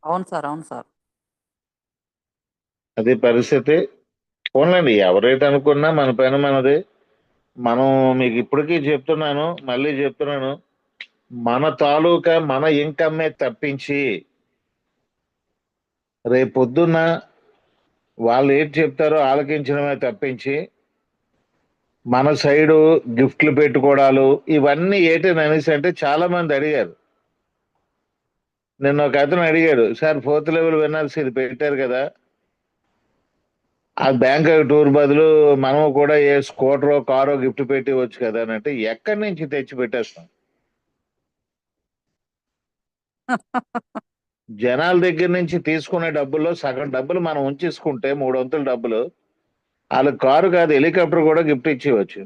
అవును సార్. అవును సార్. అది పరిస్థితి. పోన్లేండి, ఎవరైతే అనుకున్నా మన పని మనది. మనం మీకు ఇప్పటికీ చెప్తున్నాను, మళ్ళీ చెప్తున్నాను, మన తాలూకా మన ఇన్కమ్మే తప్పించి రేపు పొద్దున్న వాళ్ళు ఏది చెప్తారో ఆలకించడమే తప్పించి మన సైడు గిఫ్ట్లు పెట్టుకోవడాలు ఇవన్నీ ఏటని అనేసి అంటే చాలా మంది అడిగారు. నిన్న ఒక అతను అడిగాడు, సార్ ఫోర్త్ లెవెల్ విన్నర్స్ ఇది పెట్టారు కదా, ఆ బ్యాంక్ టూర్ బదులు మనం కూడా ఏ స్కూటరో కారో గిఫ్ట్ పెట్టి వచ్చు కదా అని అంటే, ఎక్కడి నుంచి తెచ్చి పెట్టేస్తాం? జనాల దగ్గర నుంచి తీసుకునే డబ్బుల్లో సగం డబ్బులు మనం ఉంచేసుకుంటే 3 వంతుల డబ్బులు వాళ్ళకి కారు కాదు హెలికాప్టర్ కూడా గిఫ్ట్ ఇచ్చేవచ్చు.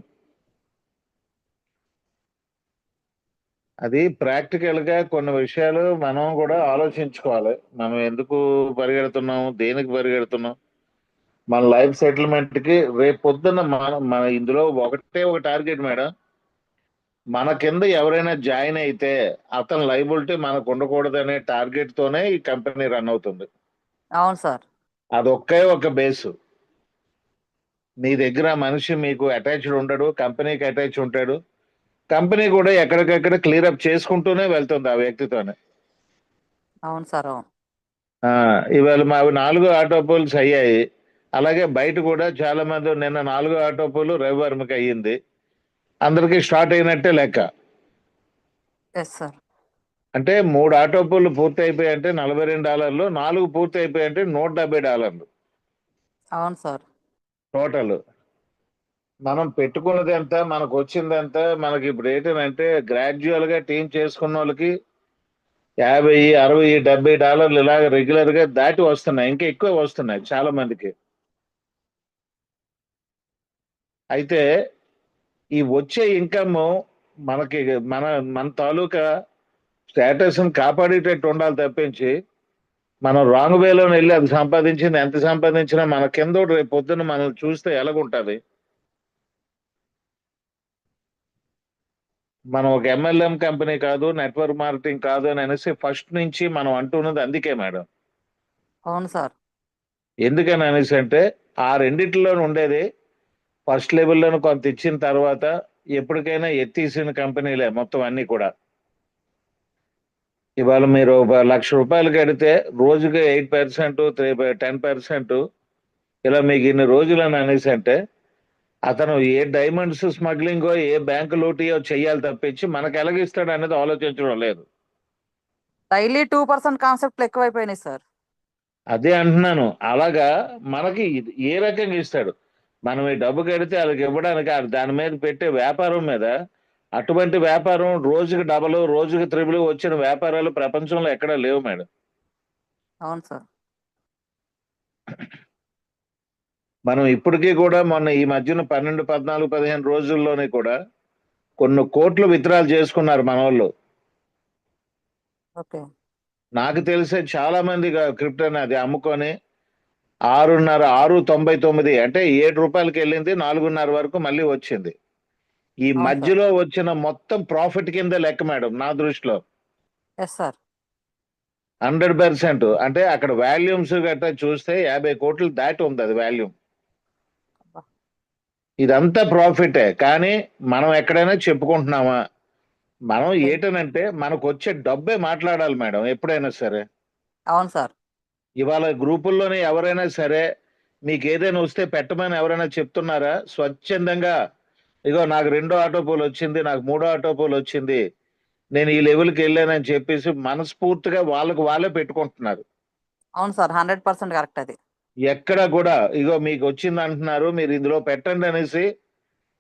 అది ప్రాక్టికల్ గా కొన్ని విషయాలు మనం కూడా ఆలోచించుకోవాలి. మనం ఎందుకు పరిగెడుతున్నాం, దేనికి పరిగెడుతున్నాం, మన లైఫ్ సెటిల్మెంట్ కి రేపు పొద్దున్న మన ఇందులో ఒకటే ఒక టార్గెట్ మేడం. మన కింద ఎవరైనా జాయిన్ అయితే అతని లైబిలిటీ మనకు ఉండకూడదనే టార్గెట్ తోనే ఈ కంపెనీ రన్ అవుతుంది. అవును సార్. అదొక్కే ఒక బేసు. మీ దగ్గర మనిషి మీకు అటాచ్డ్ ఉండడు, కంపెనీకి అటాచ్ ఉంటాడు. కంపెనీ కూడా ఎక్కడికక్కడ క్లియర్ అప్ చేసుకుంటూనే వెళ్తుంది ఆ వ్యక్తితోనే. అవును సార్. అవును. ఆ, ఇవాళ మావి 4 ఆటో పోల్స్ అయ్యాయి. అలాగే బయట కూడా చాలా మంది నిన్న 4 ఆటో పోలు రవివర్మకి అయ్యింది. అందరికీ స్టార్ట్ అయినట్టే లెక్క. Yes sir. అంటే 3 ఆటో పోలు పూర్తి అయిపోయాయంటే $42, 4 పూర్తి అయిపోయాయంటే $170 అవును సార్. టోటల్. మనం పెట్టుకున్నది ఎంత, మనకు వచ్చింది ఎంత, మనకి ఇప్పుడు ఏంటంటే గ్రాడ్యువల్ గా టీం చేసుకున్న వాళ్ళకి 50, 60, $70 ఇలాగ రెగ్యులర్ గా దాటి వస్తున్నాయి, ఇంకా ఎక్కువ వస్తున్నాయి చాలా మందికి. అయితే ఈ వచ్చే ఇన్కమ్ మనకి మన మన తాలూకా స్టేటస్ కాపాడేటట్టు ఉండాలి తప్పించి మనం రాంగ్ వేలో వెళ్ళి అది సంపాదించింది ఎంత సంపాదించినా మన కింద రేపు పొద్దున్న మనం చూస్తే ఎలాగుంటది. మనం ఒక MLM కంపెనీ కాదు, నెట్వర్క్ మార్కెటింగ్ కాదు అని అనేసి ఫస్ట్ నుంచి మనం అంటున్నది అందుకే మేడం. అవును సార్. ఎందుకని అనేసి అంటే ఆ రెండిట్లో ఉండేది ఫస్ట్ లెవెల్లోనూ కొంత ఇచ్చిన తర్వాత ఎప్పటికైనా ఎత్తేసిన కంపెనీలే మొత్తం అన్ని కూడా. ఇవాళ మీరు ఒక ₹1,00,000 కడితే రోజుకి 8%, 10% ఇలా మీకు ఇన్ని రోజులు అని అనేసి అంటే అతను ఏ డైమండ్స్ స్మగ్లింగో ఏ బ్యాంకు లూటియో చెయ్యాలి తప్పించి మనకు ఎలాగిస్తాడు అనేది ఆలోచించడం లేదు. డైలీ 2% కాన్సెప్ట్లు ఎక్కువైపోయినాయి సార్. అదే అంటున్నాను. అలాగా మనకి ఏ రకంగా ఇస్తాడు? మనం ఈ డబ్బు కడితే వాళ్ళకి ఇవ్వడానికి దాని మీద పెట్టే వ్యాపారం మీద అటువంటి వ్యాపారం రోజుకి డబల్ రోజుకి త్రిబుల్ వచ్చిన వ్యాపారాలు ప్రపంచంలో ఎక్కడా లేవు మేడం. అవును సార్. మనం ఇప్పటికీ కూడా మొన్న ఈ మధ్యన 12, 14, 15 రోజుల్లోనే కూడా కొన్ని కోట్లు విత్డ్రాల్ చేసుకున్నారు మన వాళ్ళు. ఓకే. నాకు తెలిసే చాలా మంది క్రిప్టోని అది అమ్ముకొని 6.5, 6.99 అంటే ₹7 వెళ్ళింది, 4.5 వరకు మళ్ళీ వచ్చింది. ఈ అవును సార్. మధ్యలో వచ్చిన మొత్తం ప్రాఫిట్ కింద లెక్క మేడం నా దృష్టిలో. Yes sir. 100%. అంటే అక్కడ వాల్యూమ్స్ గట్రా చూస్తే 50 కోట్లు దాటి ఉంది అది వాల్యూమ్. అబ్బా. ఇదంతా ప్రాఫిటే, కానీ మనం ఎక్కడైనా చెప్పుకుంటున్నామా? మనం లేదు. ఏటనంటే మనకు వచ్చే డబ్బే మాట్లాడాలి మేడం ఎప్పుడైనా సరే. అవును సార్. ఇవాళ గ్రూపుల్లోనే ఎవరైనా సరే మీకు ఏదైనా వస్తే పెట్టమని ఎవరైనా చెప్తున్నారా? స్వచ్ఛందంగా ఇగో నాకు 2 ఆటో పోల్ వచ్చింది, నాకు 3 ఆటో పోల్ వచ్చింది, నేను ఈ లెవెల్కి వెళ్ళానని చెప్పేసి మనస్ఫూర్తిగా వాళ్ళకు వాళ్ళే పెట్టుకుంటున్నారు. అవును సార్. 100% కరెక్ట్ అది. ఎక్కడ కూడా ఇగో మీకు వచ్చింది అంటున్నారు, మీరు ఇందులో పెట్టండి అనేసి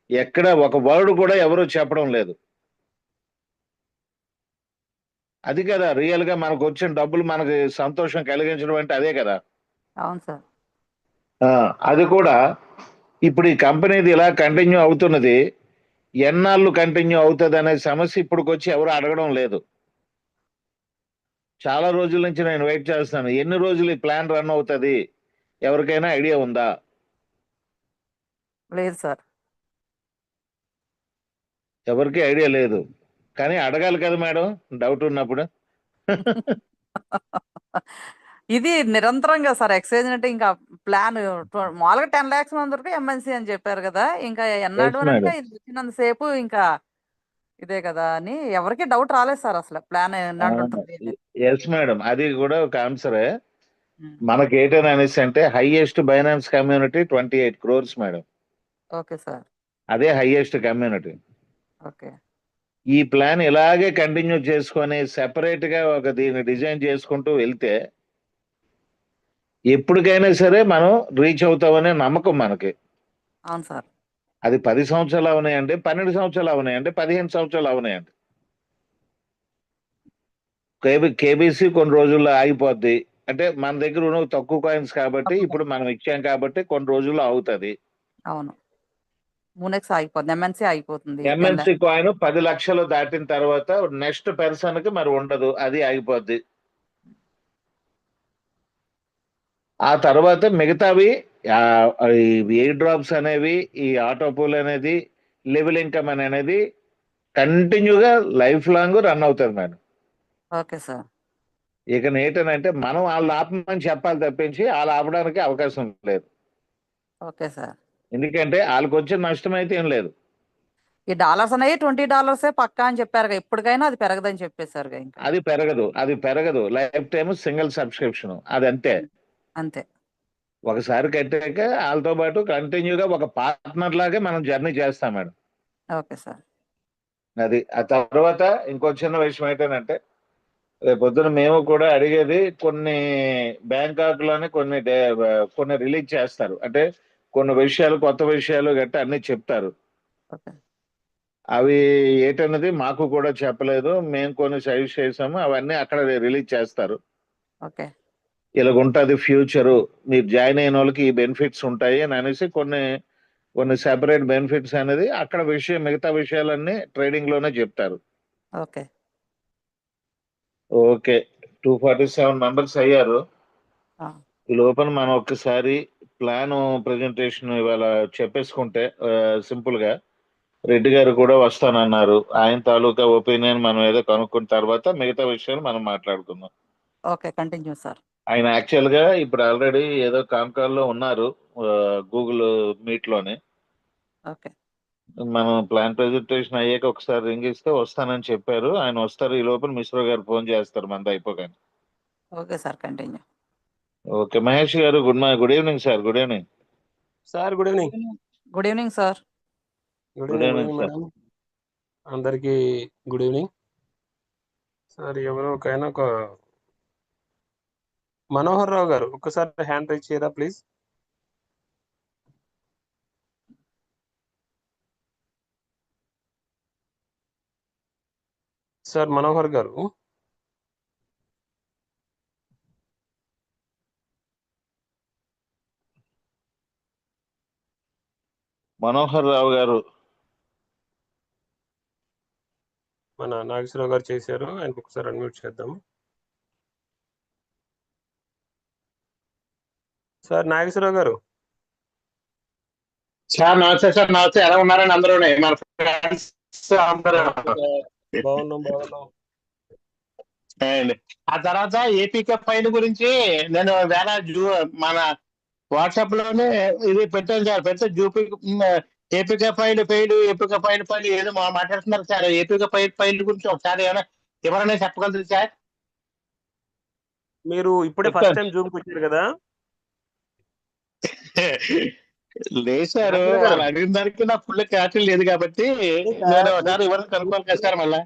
ఎక్కడ ఒక వర్డ్ కూడా ఎవరు చెప్పడం లేదు. అది కదా రియల్ గా మనకు వచ్చిన డబ్బులు మనకి సంతోషం కలిగించడం అంటే అదే కదా. అవును సార్. ఆ, అది కూడా ఇప్పుడు ఈ కంపెనీది ఇలా కంటిన్యూ అవుతున్నది, ఎన్నాళ్ళు కంటిన్యూ అవుతుంది అనే సమస్య ఇప్పటికొచ్చి ఎవరు అడగడం లేదు. చాలా రోజుల నుంచి నేను వెయిట్ చేస్తాను, ఎన్ని రోజులు ఈ ప్లాన్ రన్ అవుతుంది, ఎవరికైనా ఐడియా ఉందా? లేదు సార్. ఎవరికి ఐడియా లేదు, కానీ అడగాలి కదా మేడం డౌట్ ఉన్నప్పుడు. ఇది నిరంతరంగా సార్ ఎక్సైజ్ అంటే ఇంకా ప్లాన్ మామూలుగా 10 lakhs మంది వరకు ఎంఎన్సీ అని చెప్పారు కదా, ఇంకా ఎన్నాడు ఎస్ అని అంటే మేడం. ఇది వచ్చినంతసేపు ఇంకా ఇదే కదా అని ఎవరికి డౌట్ రాలేదు సార్, అసలు ప్లాన్ ఎన్నాళ్ళు ఉంటుంది అని. ఎస్ మేడం, అది కూడా ఒక ఆన్సరే. ఉమ్. మనకి ఏంటని అనేసి అంటే highest Binance community 28 crores madam. Okay sir. అదే హైయెస్ట్ కమ్యూనిటీ. ఓకే. ఈ ప్లాన్ ఇలాగే కంటిన్యూ చేసుకొని సెపరేట్ గా ఒక దీన్ని డిజైన్ చేసుకుంటూ వెళ్తే ఎప్పటికైనా సరే మనం రీచ్ అవుతామనే నమ్మకం మనకి. అవును సార్. అది 10 సంవత్సరాలు అవునాయండి, 12 సంవత్సరాలు అవునాయండి, 15 సంవత్సరాలు అవునాయండి. కేబీసీ కొన్ని రోజుల్లో ఆగిపోద్ది. అంటే మన దగ్గర ఉన్న తక్కువ కాయిన్స్ కాబట్టి ఇప్పుడు మనం ఇచ్చాం కాబట్టి కొన్ని రోజుల్లో అవుతుంది. అవును. మూనెక్స్ ఆగిపోతుంది, ఎంఎన్సీ ఆగిపోతుంది 10 ఎంఎన్సి lakhs. కాయిన్ 10 లక్షలు దాటిన తర్వాత నెక్స్ట్ పర్సన్ కి మరి ఉండదు, అది ఆగిపోద్ది. ఆ తర్వాత మిగతావి ఆ, ఈ ఎయిర్ డ్రాప్స్ అనేవి, ఈ ఆటో పూల్ అనేది, లెవెల్ ఇన్కమ్ అనేది కంటిన్యూగా లైఫ్ లాంగ్ రన్ అవుతుంది మేడం. Okay sir. ఇక ఏంటంటే మనం వాళ్ళు ఆపమని చెప్పాలి తప్పించి వాళ్ళు ఆపడానికి అవకాశం లేదు. Okay sir. ఎందుకంటే వాళ్ళకి వచ్చే నష్టం అయితే ఏం లేదు. ఈ డాలర్స్ అనేవి $20 పక్కా అని చెప్పారు, ఎప్పటికైనా అది పెరగదని చెప్పేశారు ఇంకా. అది పెరగదు లైఫ్ టైమ్ సింగిల్ సబ్స్క్రిప్షన్, అది అంతే. అంతే. ఒకసారి కట్టాక వాళ్ళతో పాటు కంటిన్యూగా ఒక పార్ట్నర్ లాగే మనం జర్నీ చేస్తాం మేడం. Okay sir. అది ఆ తర్వాత ఇంకో చిన్న విషయం ఏంటంటే రేపు పొద్దున మేము కూడా అడిగేది కొన్ని బ్యాంకాక్ లోనే కొన్ని రిలీజ్ చేస్తారు, అంటే కొన్ని విషయాలు, కొత్త విషయాలు గట్టా అన్ని చెప్తారు. ఓకే. అవి ఏంటన్నది మాకు కూడా చెప్పలేదు, మేము కొన్ని సజెస్ట్ చేసాము, అవన్నీ అక్కడ రిలీజ్ చేస్తారు. ఓకే. ఇలాగుంటది ఫ్యూచరు, మీరు జాయిన్ అయిన వాళ్ళకి ఈ బెనిఫిట్స్ ఉంటాయి అని అనేసి కొన్ని కొన్ని సెపరేట్ బెనిఫిట్స్ అనేది అక్కడ మిగతా విషయాలన్నీ ట్రేడింగ్ లోనే చెప్తారు. ఓకే. ఓకే. 247 మెంబర్స్ అయ్యారు. ఆ, ఈ లోపల మనం ఒక్కసారి ప్లాన్ ప్రెజెంటేషన్ ఇవాళ చెప్పేసుకుంటే సింపుల్ గా రెడ్డి గారు కూడా వస్తానన్నారు. ఆయన తాలూకా ఒపీనియన్ మనం ఏదో కనుక్కున్న తర్వాత మిగతా విషయాలు మనం మాట్లాడుకుందాం. Okay, continue sir. ఆయన యాక్చువల్ గా ఇప్పుడు ఆల్రెడీ ఏదో కామ్కాల్ లో ఉన్నారు, గూగుల్ మీట్ లోనే. ఓకే. మనం ప్లాన్ ప్రెజెంటేషన్ అయ్యాక ఒకసారి రింగ్ ఇస్తే వస్తానని చెప్పారు. ఆయన వస్తారు, ఈ లోపల మిశ్రా గారు ఫోన్ చేస్తారు మనది అయిపోగానే. Okay sir, continue. Okay Mahesh గారు, good evening sir. Good evening. Sir good evening. Good evening sir. Good good evening evening sir. Madam, అందరికీ గుడ్ ఈవినింగ్. సార్ ఎవరో ఒక మనోహర్ రావు గారు ఒక్కసారి హ్యాండ్ రైజ్ చేయరా ప్లీజ్. సార్ మనోహర్ గారు. మనోహర్ రావు గారు. మన నాగేశ్వరరావు గారు చేశారు, ఆయనకు ఒకసారి అన్మ్యూట్ చేద్దాం. సార్ నాగేశ్వరరావు గారు. సార్ నమస్తే సార్. నమస్తే, ఎలా ఉన్నారని అందరూనే మన ఫ్రెండ్స్ అందరూ. బాగున్నాం. అండి. ఆ తర్వాత ఏపీకే ఫైల్ గురించి నేను మన వాట్సాప్ లోనే ఇది పెట్టాను సార్. పెడితే ఏపీకే ఫైల్ ఏదో మాట్లాడుతున్నారు సార్. ఏపీకే ఫైల్ గురించి ఒకసారి ఎవరైనా చెప్పగలరు సార్? మీరు ఇప్పుడే ఫస్ట్ టైం జూమ్కి వచ్చారు కదా? లేదు సార్, వాళ్ళు అడిగిన దానికి నా ఫుల్ క్లారిటీ లేదు కాబట్టి నేను ఒకసారి ఎవరైనా కనుక్కోవాలి కదా సార్ మళ్ళీ.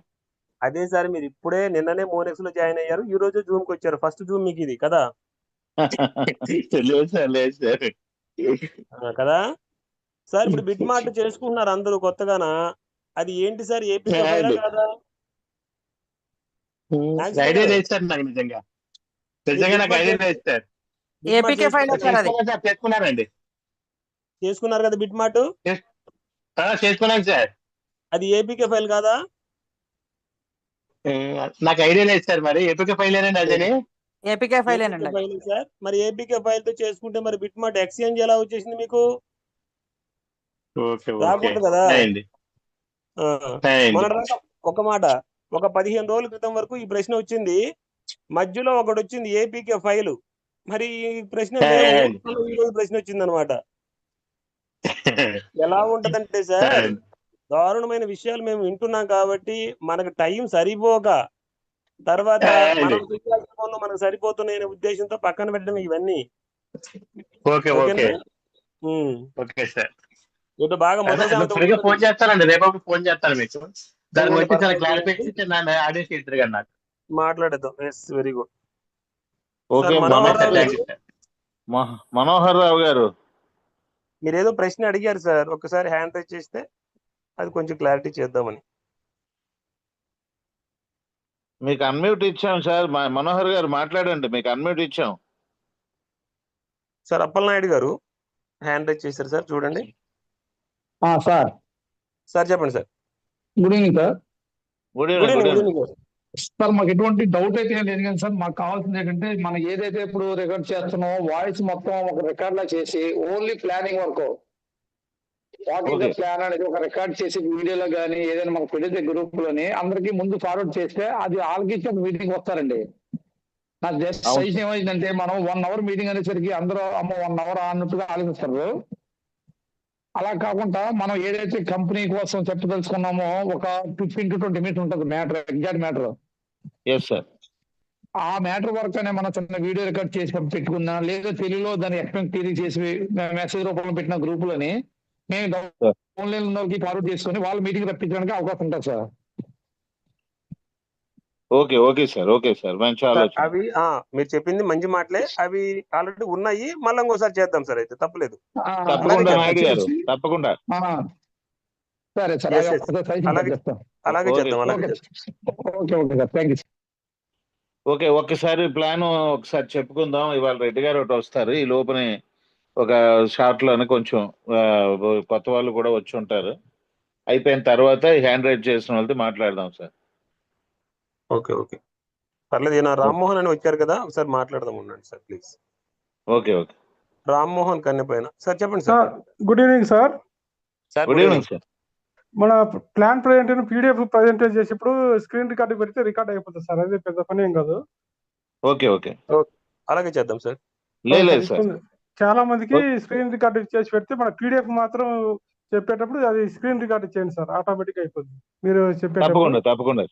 అదే సార్, మీరు ఇప్పుడే నిన్ననే మోనెక్స్ లో జాయిన్ అయ్యారు, ఈ రోజు జూమ్కి వచ్చారు. ఫస్ట్ జూమ్ మీకు ఇది కదా? లేదు సార్. కదా సార్. ఇప్పుడు బిట్ మార్ట్ చేసుకుంటున్నారు అందరూ కొత్తగానా? అది ఏంటి సార్, ఏపీకే ఫైలా కాదా? ఐడియా లేదు సార్ నాకు, నిజంగా నాకు ఐడియా లేదు సార్. ఏపీకే ఫైల్ సార్, అది చేసుకున్నారండి. చేసుకున్నారు కదా బిట్ మార్ట్? చేసుకున్నాను సార్. అది ఏపీకే ఫైల్ కాదా? నాకు ఐడియా లేదు సార్, మరి ఏపీకే ఫైల్ ఏనండి అదని. ఏపీకే ఫైల్ ఏనండి అది. File sir. మరి ఏపీకే ఫైల్ తో చేసుకుంటే మరి బిట్ మార్ట్ ఎక్స్చేంజ్ ఎలా వచ్చేసింది మీకు? రాకూడదు కదా. మొన్నటిదాకా ఒక మాట, ఒక 15 రోజుల క్రితం వరకు ఈ ప్రశ్న వచ్చింది. మధ్యలో ఒకటి వచ్చింది ఏపీకే ఫైల్, మరి ఈ ప్రశ్న మేము ఈ రోజు ప్రశ్న వచ్చిందనమాట. ఎలా ఉంటదంటే సార్, దారుణమైన విషయాలు మేము వింటున్నాం కాబట్టి మనకు టైం సరిపోక తర్వాత మనం చేయాల్సిన పనులు మనకు సరిపోతున్నాయనే ఉద్దేశంతో పక్కన పెట్టడం ఇవన్నీ. ఓకే ఓకేనా? Okay sir. ఏదో బాగా ఫ్రీగా ఫోన్ చేస్తానండి, రేపు ఫోన్ చేస్తాను మీకు. దానికి వచ్చి చాలా పర్లేదు. క్లారిఫికేషన్ నన్ను ఆడియన్స్ ఇద్దరు కదా నాకు. మాట్లాడేద్దాం. Yes, very good. Okay Manohar Rao thank you గారు, సార్. మనోహర్ రావు గారు, మీరేదో ప్రశ్న అడిగారు సార్, ఒకసారి హ్యాండ్ రైజ్ చేస్తే అది కొంచెం క్లారిటీ చేద్దామని. మీకు అన్మ్యూట్ ఇచ్చాం సార్. మనోహర్ గారు మాట్లాడండి, మీకు అన్మ్యూట్ ఇచ్చాం. సార్ అప్పలనాయుడు గారు హ్యాండ్ రైజ్ చేశారు సార్, చూడండి. సార్ సార్ చెప్పండి sir. Good evening sir. Good good evening. Evening. Good evening sir. Sir మాకు ఎటువంటి డౌట్ అయితే ఏం లేదు కానీ సార్, మాకు కావాల్సింది ఏంటంటే మనం ఏదైతే ఇప్పుడు రికార్డ్ చేస్తున్నామో వాయిస్ మొత్తం ఒక రికార్డ్ లా చేసి ఓన్లీ ప్లానింగ్ వరకు what is the Okay. Plan అనేది ఒక రికార్డ్ చేసి వీడియోలో కానీ ఏదైనా మాకు పెడితే గ్రూప్ లోని అందరికి ముందు ఫార్వర్డ్ చేస్తే అది వాళ్ళకి ఇచ్చి ఒక మీటింగ్ వస్తారండి. నా జస్ట్ అవును. సైజ్ ఏమైందంటే మనం 1 hour మీటింగ్ అనేసరికి అందరూ అమ్మ 1 hour అన్నట్టుగా ఆలోచిస్తారు. అలా కాకుండా మనం ఏదైతే కంపెనీ కోసం చెప్పదలుచుకున్నామో ఒక 15 to 20 minutes ఉంటుంది matter, exact matter. Yes sir. ఆ మ్యాటర్ వరకు అనే మనం చిన్న వీడియో రికార్డ్ చేసి పెట్టుకుందాం, లేదా తెలుగులో దాన్ని ఎక్స్ప్లెయిన్ క్లియర్ చేసి మెసేజ్ రూపంలో పెట్టిన గ్రూపులని మేము ఆన్లైన్ ఉన్న వాళ్ళకి ఫార్వర్డ్ చేసుకొని వాళ్ళ మీటింగ్ రప్పించడానికి అవకాశం ఉంటుంది సార్. ఓకే సార్, మంచి ఆలోచన. అవి మీరు చెప్పింది మంచి మాటలే, అవి ఆల్రెడీ ఉన్నాయి. మళ్ళీ ఇంకోసారి చేద్దాం సార్, అయితే తప్పలేదు. తప్పకుండా నాయుడు గారు, తప్పకుండా. సరే సార్, Yes, yes. అలాగే చెప్తాం. అలాగే Okay, చేద్దాం. అలాగే ఓకే చేద్దాం. Okay sir, thank you. Okay, ఒక్కసారి ప్లాన్ ఒకసారి చెప్పుకుందాం. ఇవాళ రెడ్డి గారు ఒకటి వస్తారు, ఈ లోపనే ఒక షార్ట్ లోనే కొంచెం కొత్త వాళ్ళు కూడా వచ్చి ఉంటారు. అయిపోయిన తర్వాత హ్యాండ్ రైజ్ చేసిన వాళ్ళతో మాట్లాడదాం సార్. ఓకే పర్లేదు. ఈయన రామ్మోహన్ అని వచ్చారు కదా, ఒకసారి మాట్లాడదాం. ఉండండి సార్ ప్లీజ్. ఓకే రామ్మోహన్ కన్నెపైన సార్, చెప్పండి sir. Sir. Good evening sir. Sir good evening sir. మన ప్లాన్ ప్రజెంటేషన్ పీడిఎఫ్ ప్రజెంటేషన్ చేసేప్పుడు స్క్రీన్ రికార్డ్ పెడితే రికార్డ్ అయిపోతుంది సార్, అదే పెద్ద పని ఏం కాదు. ఓకే అలాగే చేద్దాం సార్. లేదు సార్. చాలా మందికి స్క్రీన్ రికార్డ్ చేసి పెడితే మన పీడిఎఫ్ మాత్రం చెప్పేటప్పుడు అది స్క్రీన్ రికార్డ్ చేయండి సార్, ఆటోమేటిక్ అయిపోతుంది మీరు చెప్పేటప్పుడు. తప్పకుండా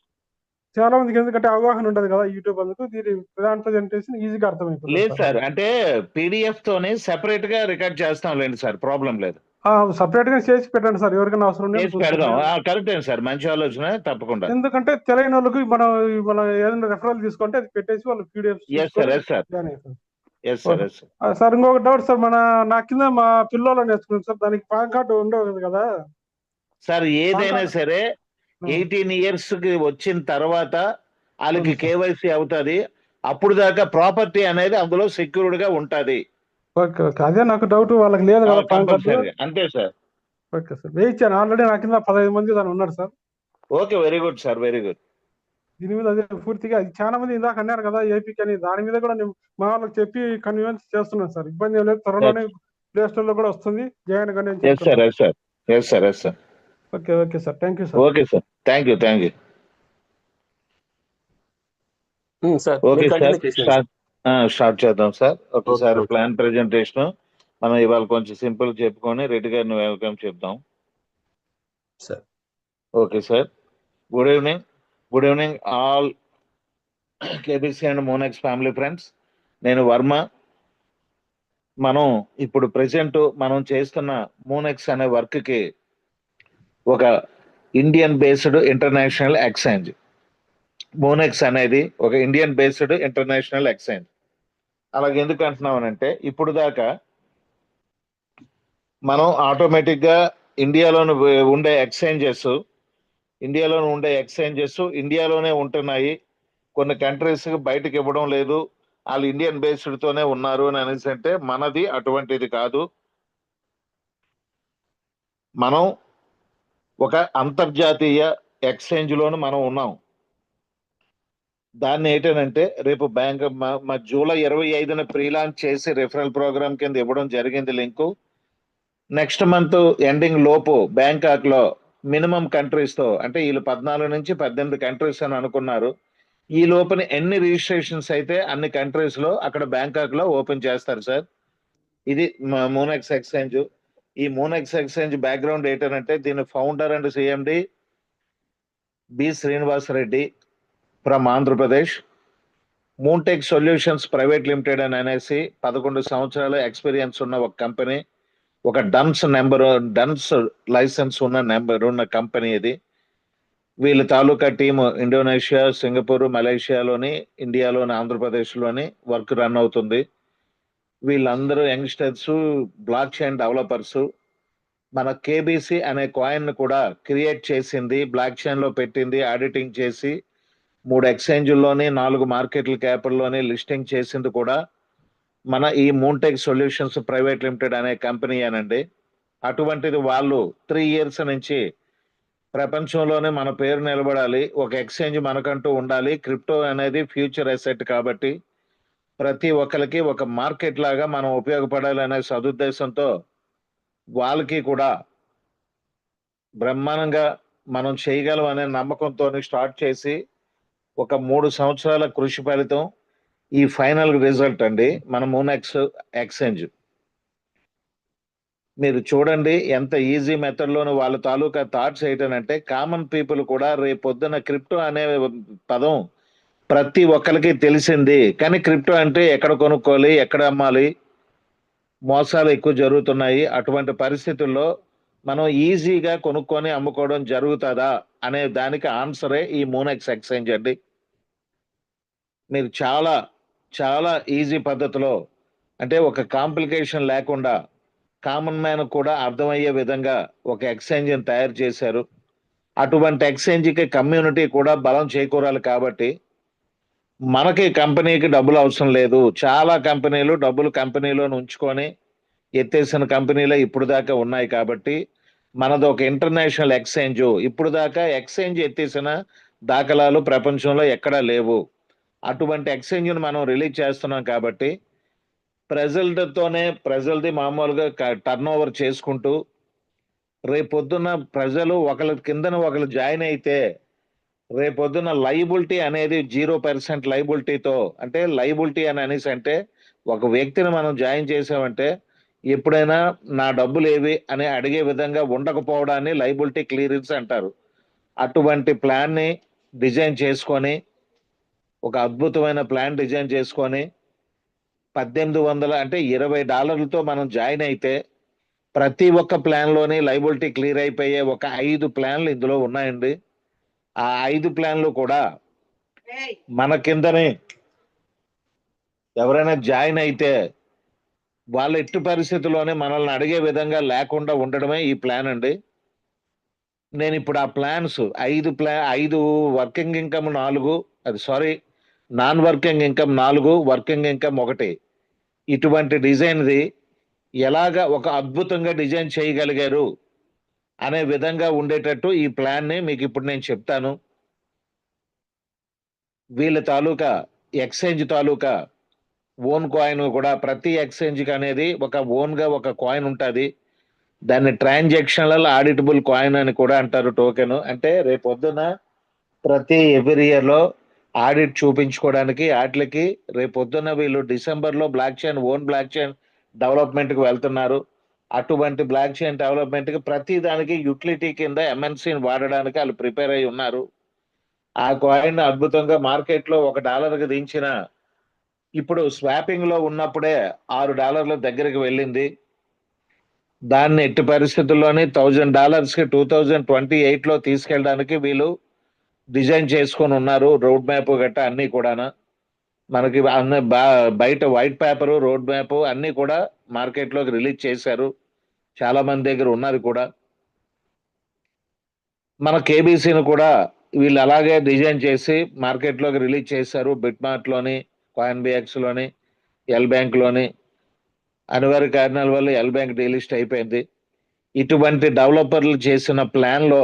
చాలా మందికి ఎందుకంటే అవగాహన ఉండదు కదా యూట్యూబ్, అందుకు దీని ప్లాన్ ప్రజెంటేషన్ ఈజీగా అర్థమైపోతుంది. లేదు సార్, అంటే పీడిఎఫ్ తోనే సెపరేట్ గా రికార్డ్ చేస్తాం లేండి సార్, ప్రాబ్లం లేదు. సపరేట్ గా చేసి పెట్టండి సార్, ఎవరికైనా అవసరం చేసి పెడదాం. కరెక్టే సార్, మంచి ఆలోచన, తప్పకుండా. ఎందుకంటే తెలియని వాళ్ళకి మనం ఏదైనా రెఫరల్ తీసుకుంటే అది పెట్టేసి వాళ్ళు పీడిఎఫ్. Yes sir. సార్ ఇంకొక డౌట్ సార్, నా కింద మా పిల్లలు నేర్చుకున్నాను సార్, దానికి పాన్ కార్డు ఉండవు కదా సార్. ఏదైనా సరే 18 years కి వచ్చిన తర్వాత వాళ్ళకి కేవైసీ అవుతుంది. అప్పుడు దాకా ప్రాపర్టీ అనేది అందులో సెక్యూర్డ్ గా ఉంటది. ఓకే అదే నాకు డౌట్, వాళ్ళకి లేదు కదా పాన్ కార్డు. అంతే సార్. ఓకే సార్, వేయించాను ఆల్రెడీ, నా కింద 15 మంది దాని ఉన్నారు sir. Okay, very good sir, very good. దీని మీద అదే పూర్తిగా చాలా మంది ఇందాక అన్నారు కదా ఏపీకి అని, దాని మీద కూడా నేను మా వాళ్ళకి చెప్పి కన్విన్స్ చేస్తున్నాను సార్. ఇబ్బంది ఏం లేదు, త్వరలోనే ప్లే స్టోర్ లో కూడా వస్తుంది, జాయిన్ కానీ. Yes sir. Okay sir, thank you sir. Okay sir, thank you. Sir okay sir, start చేద్దాం సార్. ఒకసారి Okay. ప్లాన్ ప్రెజెంటేషన్ మనం ఇవాళ కొంచెం సింపుల్ చెప్పుకొని రెడ్డి గారిని వెల్కమ్ చెప్దాం sir. Okay sir. Good evening all KBC and Monex family friends. నేను వర్మ. మనం ఇప్పుడు ప్రెసెంట్ మనం చేస్తున్న మోనెక్స్ అనే వర్క్ కి ఒక Indian based international exchange. Monex అనేది ఒక ఇండియన్ బేస్డ్ ఇంటర్నేషనల్ ఎక్స్చేంజ్. అలాగే ఎందుకు అంటున్నామనంటే, ఇప్పుడు దాకా మనం ఆటోమేటిక్ గా ఇండియాలోనే ఉండే ఎక్స్చేంజెస్ ఇండియాలోనే ఉంటున్నాయి. కొన్ని కంట్రీస్ బయటకు ఇవ్వడం లేదు, వాళ్ళు ఇండియన్ బేస్డ్ తోనే ఉన్నారు అని అనేసి అంటే, మనది అటువంటిది కాదు. మనం ఒక అంతర్జాతీయ ఎక్స్చేంజ్ లోను మనం ఉన్నాం. దాన్ని ఏంటంటే రేపు బ్యాంక్ జూలై 25న ప్రీ లాంచ్ చేసి రిఫరల్ ప్రోగ్రామ్ కింద ఇవ్వడం జరిగింది లింకు. నెక్స్ట్ మంత్ ఎండింగ్ లోపు బ్యాంకాక్ లో మినిమం కంట్రీస్ తో, అంటే వీళ్ళు 14 నుంచి 18 కంట్రీస్ అని అనుకున్నారు, ఈ లోపల ఎన్ని రిజిస్ట్రేషన్స్ అయితే అన్ని కంట్రీస్ లో అక్కడ బ్యాంకాక్ లో ఓపెన్ చేస్తారు సార్. ఇది మూనెక్స్ ఎక్స్చేంజ్. ఈ మూనెక్స్ ఎక్స్చేంజ్ బ్యాక్గ్రౌండ్ ఏంటంటే దీని founder and CMD B Srinivas Reddy from Andhra Pradesh. Moontech solutions private limited అని అనేసి 11 సంవత్సరాల ఎక్స్పీరియన్స్ ఉన్న ఒక కంపెనీ, ఒక డన్స్ లైసెన్స్ ఉన్న కంపెనీ ఇది. వీళ్ళ తాలూకా టీము ఇండోనేషియా, సింగపూర్, మలేషియాలోని, ఇండియాలోని, ఆంధ్రప్రదేశ్లోని వర్క్ రన్ అవుతుంది. వీళ్ళందరూ యంగ్స్టర్స్, బ్లాక్ చైన్ డెవలపర్స్. మన కేబీసీ అనే కాయిన్ కూడా క్రియేట్ చేసింది, బ్లాక్ చైన్ లో పెట్టింది, ఆడిటింగ్ చేసి 3 ఎక్స్చేంజ్ల్లోని 4 మార్కెట్ల క్యాపిటల్లోని లిస్టింగ్ చేసింది కూడా మన ఈ మూన్టెక్ సొల్యూషన్స్ ప్రైవేట్ లిమిటెడ్ అనే కంపెనీ అనండి. అటువంటిది వాళ్ళు 3 years నుంచి ప్రపంచంలోనే మన పేరు నిలబడాలి, ఒక ఎక్స్చేంజ్ మనకంటూ ఉండాలి, క్రిప్టో అనేది ఫ్యూచర్ అసెట్ కాబట్టి ప్రతి ఒక్కరికి ఒక మార్కెట్ లాగా మనం ఉపయోగపడాలి అనే సదుద్దేశంతో వాళ్ళకి కూడా బ్రహ్మాండంగా మనం చేయగలం అనే నమ్మకంతో స్టార్ట్ చేసి ఒక 3 సంవత్సరాల కృషి ఫలితం ఈ ఫైనల్ రిజల్ట్ అండి మన మూనెక్స్ ఎక్స్చేంజ్. మీరు చూడండి ఎంత ఈజీ మెథడ్ లోని వాళ్ళ తాలూకా థాట్స్ ఏంటంటే కామన్ పీపుల్ కూడా రేపొద్దున క్రిప్టో అనే పదం ప్రతి ఒక్కరికి తెలిసింది, కానీ క్రిప్టో అంటే ఎక్కడ కొనుక్కోవాలి, ఎక్కడ అమ్మాలి, మోసాలు ఎక్కువ జరుగుతున్నాయి. అటువంటి పరిస్థితుల్లో మనం ఈజీగా కొనుక్కొని అమ్ముకోవడం జరుగుతుందా అనే దానికి ఆన్సరే ఈ మూనెక్స్ ఎక్స్చేంజ్ అండి. మీరు చాలా చాలా ఈజీ పద్ధతిలో, అంటే ఒక కాంప్లికేషన్ లేకుండా కామన్ మ్యాన్ కూడా అర్థమయ్యే విధంగా ఒక ఎక్స్చేంజ్ తయారు చేశారు. అటువంటి ఎక్స్చేంజ్కి కమ్యూనిటీ కూడా బలం చేకూరాలి కాబట్టి మనకి కంపెనీకి డబ్బులు అవసరం లేదు. చాలా కంపెనీలు డబ్బులు కంపెనీలో ఉంచుకొని ఎత్తేసిన కంపెనీలే ఇప్పుడు దాకా ఉన్నాయి కాబట్టి మనది ఒక ఇంటర్నేషనల్ ఎక్స్చేంజ్. ఇప్పుడు దాకా ఎక్స్చేంజ్ ఎత్తేసిన దాఖలాలు ప్రపంచంలో ఎక్కడా లేవు. అటువంటి ఎక్స్చేంజ్ని మనం రిలీజ్ చేస్తున్నాం కాబట్టి ప్రజలది మామూలుగా టర్న్ ఓవర్ చేసుకుంటూ రేపొద్దున ప్రజలు ఒకళ్ళ కిందన ఒకళ్ళు జాయిన్ అయితే రేపొద్దున లయబిలిటీ అనేది 0% లయబిలిటీతో, అంటే లయబిలిటీ అని అనేసి అంటే ఒక వ్యక్తిని మనం జాయిన్ చేసామంటే ఎప్పుడైనా నా డబ్బులు ఏవి అని అడిగే విధంగా ఉండకపోవడాన్ని లయబిలిటీ క్లియరెన్స్ అంటారు. అటువంటి ప్లాన్ని డిజైన్ చేసుకొని ఒక అద్భుతమైన ప్లాన్ డిజైన్ చేసుకొని 1800 అంటే $20 మనం జాయిన్ అయితే ప్రతి ఒక్క ప్లాన్లోని లయబిలిటీ క్లియర్ అయిపోయే ఒక 5 ప్లాన్లు ఇందులో ఉన్నాయండి. ఆ 5 ప్లాన్లు కూడా మన కిందనే ఎవరైనా జాయిన్ అయితే వాళ్ళ ఎట్టి పరిస్థితుల్లోనే మనల్ని అడిగే విధంగా లేకుండా ఉండడమే ఈ ప్లాన్ అండి. నేను ఇప్పుడు ఆ plans 5 working income 4, non working income 4, working income 1, ఇటువంటి డిజైన్ది ఎలాగా ఒక అద్భుతంగా డిజైన్ చేయగలిగారు అనే విధంగా ఉండేటట్టు ఈ ప్లాన్ని మీకు ఇప్పుడు నేను చెప్తాను. వీళ్ళ తాలూకా ఎక్స్చేంజ్ తాలూకా ఓన్ కాయిన్ కూడా ప్రతి ఎక్స్చేంజ్కి అనేది ఒక ఓన్గా ఒక కాయిన్ ఉంటుంది. దాన్ని ట్రాన్సాక్షనల్ ఆడిటబుల్ కాయిన్ అని కూడా అంటారు, టోకెన్. అంటే రేపొద్దున ప్రతి ఎవ్రీ ఇయర్లో ఆడిట్ చూపించుకోవడానికి వాటికి రేపొద్దున వీళ్ళు డిసెంబర్లో ఓన్ బ్లాక్ చైన్ డెవలప్మెంట్కి వెళ్తున్నారు. అటువంటి బ్లాక్ చైన్ డెవలప్మెంట్కి ప్రతి దానికి యూటిలిటీ కింద ఎంఎన్సీని వాడడానికి వాళ్ళు ప్రిపేర్ అయి ఉన్నారు. ఆ కాయిన్ అద్భుతంగా మార్కెట్లో $1కి దించిన ఇప్పుడు స్వాపింగ్ లో ఉన్నప్పుడే $6 దగ్గరికి వెళ్ళింది. దాన్ని ఎట్టి పరిస్థితుల్లోని $1000కి 2028లో తీసుకెళ్ళడానికి వీళ్ళు డిజైన్ చేసుకొని ఉన్నారు. రోడ్ మ్యాప్ గట్ట అన్ని కూడా మనకి అన్ని బయట వైట్ పేపర్, రోడ్ మ్యాప్ అన్ని కూడా మార్కెట్లోకి రిలీజ్ చేశారు. చాలా మంది దగ్గర ఉన్నది కూడా. మన కేబీసీని కూడా వీళ్ళు అలాగే డిజైన్ చేసి మార్కెట్లోకి రిలీజ్ చేశారు. బిట్మార్ట్లోని, కాయిన్బిఎక్స్లోని, ఎల్ బ్యాంక్లోని. అనివార్య కారణాల వల్ల ఎల్ బ్యాంక్ డీలిస్ట్ అయిపోయింది. ఇటువంటి డెవలపర్లు చేసిన ప్లాన్లో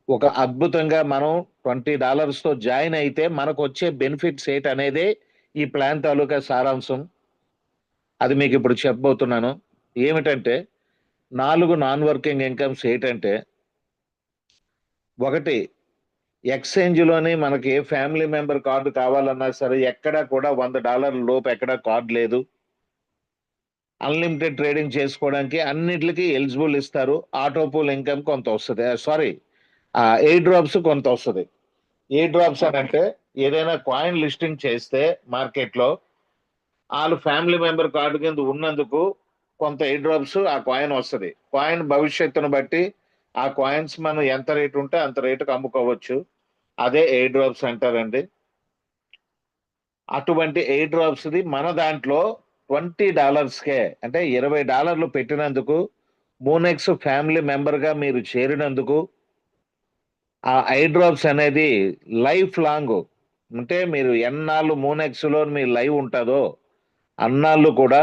ఒక అద్భుతంగా మనం $20తో జాయిన్ అయితే మనకు వచ్చే బెనిఫిట్స్ ఏంటనేది ఈ ప్లాన్ తాలూకా సారాంశం. అది మీకు ఇప్పుడు చెప్పబోతున్నాను. ఏమిటంటే 4 నాన్ వర్కింగ్ ఇన్కమ్స్ ఏంటంటే, 1 ఎక్స్చేంజ్ లోని మనకి ఏ ఫ్యామిలీ మెంబర్ కార్డు కావాలన్నా సరే ఎక్కడ కూడా $100 లోపు ఎక్కడ కార్డు లేదు. అన్లిమిటెడ్ ట్రేడింగ్ చేసుకోవడానికి అన్నిటికీ ఎలిజిబుల్ ఇస్తారు. ఆటోపూల్ ఇన్కమ్ కొంత వస్తుంది, సారీ ఎయిర్ డ్రాప్స్ కొంత వస్తుంది. ఎయిర్ డ్రాప్స్ అని అంటే ఏదైనా కాయిన్ లిస్టింగ్ చేస్తే మార్కెట్ లో వాళ్ళు ఫ్యామిలీ మెంబర్ కార్డు కింద ఉన్నందుకు కొంత ఎయిర్ డ్రాప్స్ ఆ కాయిన్ వస్తుంది. కాయిన్ భవిష్యత్తును బట్టి ఆ కాయిన్స్ మనం ఎంత రేటు ఉంటే అంత రేటుకు అమ్ముకోవచ్చు. అదే ఎయిర్ డ్రాప్స్ అంటారండి. అటువంటి ఎయిర్ డ్రాప్స్ ది మన దాంట్లో $20కే అంటే $20 పెట్టినందుకు మూనెక్స్ ఫ్యామిలీ మెంబర్ గా మీరు చేరినందుకు ఆ ఎయిర్ డ్రాప్స్ అనేది లైఫ్ లాంగ్, అంటే మీరు ఎన్నాళ్ళు మూనెక్స్ లో మీ లైవ్ ఉంటుందో అన్నాళ్ళు కూడా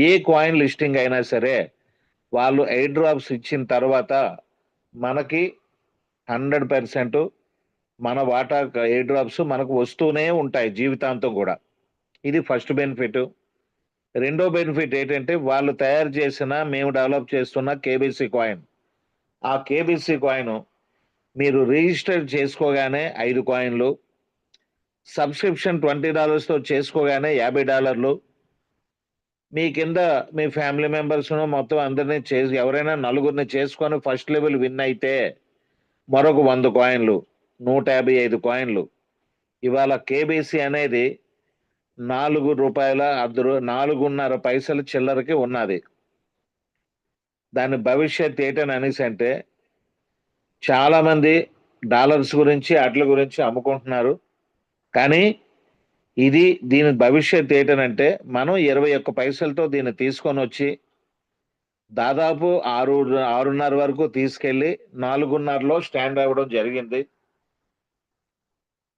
ఏ కాయిన్ లిస్టింగ్ అయినా సరే వాళ్ళు ఎయిర్ డ్రాప్స్ ఇచ్చిన తర్వాత మనకి 100% మన వాటా ఎయిర్ డ్రాప్స్ మనకు వస్తూనే ఉంటాయి జీవితాంతం కూడా. ఇది ఫస్ట్ బెనిఫిట్. రెండో బెనిఫిట్ ఏంటంటే వాళ్ళు తయారు చేసిన, మేము డెవలప్ చేస్తున్న కేబీసీ కాయిన్, ఆ కేబీసీ కాయిన్ మీరు రిజిస్టర్ చేసుకోగానే 5 కాయిన్లు, సబ్స్క్రిప్షన్ $20తో చేసుకోగానే $50, మీ కింద మీ ఫ్యామిలీ మెంబర్స్ మొత్తం అందరినీ చేసి ఎవరైనా నలుగురిని చేసుకొని ఫస్ట్ లెవెల్ విన్ అయితే మరొక 100 కాయిన్లు, 155 కాయిన్లు. ఇవాళ కేబీసీ అనేది $4.50 చిల్లరకి ఉన్నది. దాని భవిష్యత్ ఏంటని అనేసి అంటే చాలా మంది డాలర్స్ గురించి అట్ల గురించి అమ్ముకుంటున్నారు. కానీ దీని భవిష్యత్ ఏంటనంటే మనం 21 పైసలతో దీన్ని తీసుకొని వచ్చి దాదాపు 6.5 వరకు తీసుకెళ్లి 4.5లో స్టాండ్ అవ్వడం జరిగింది.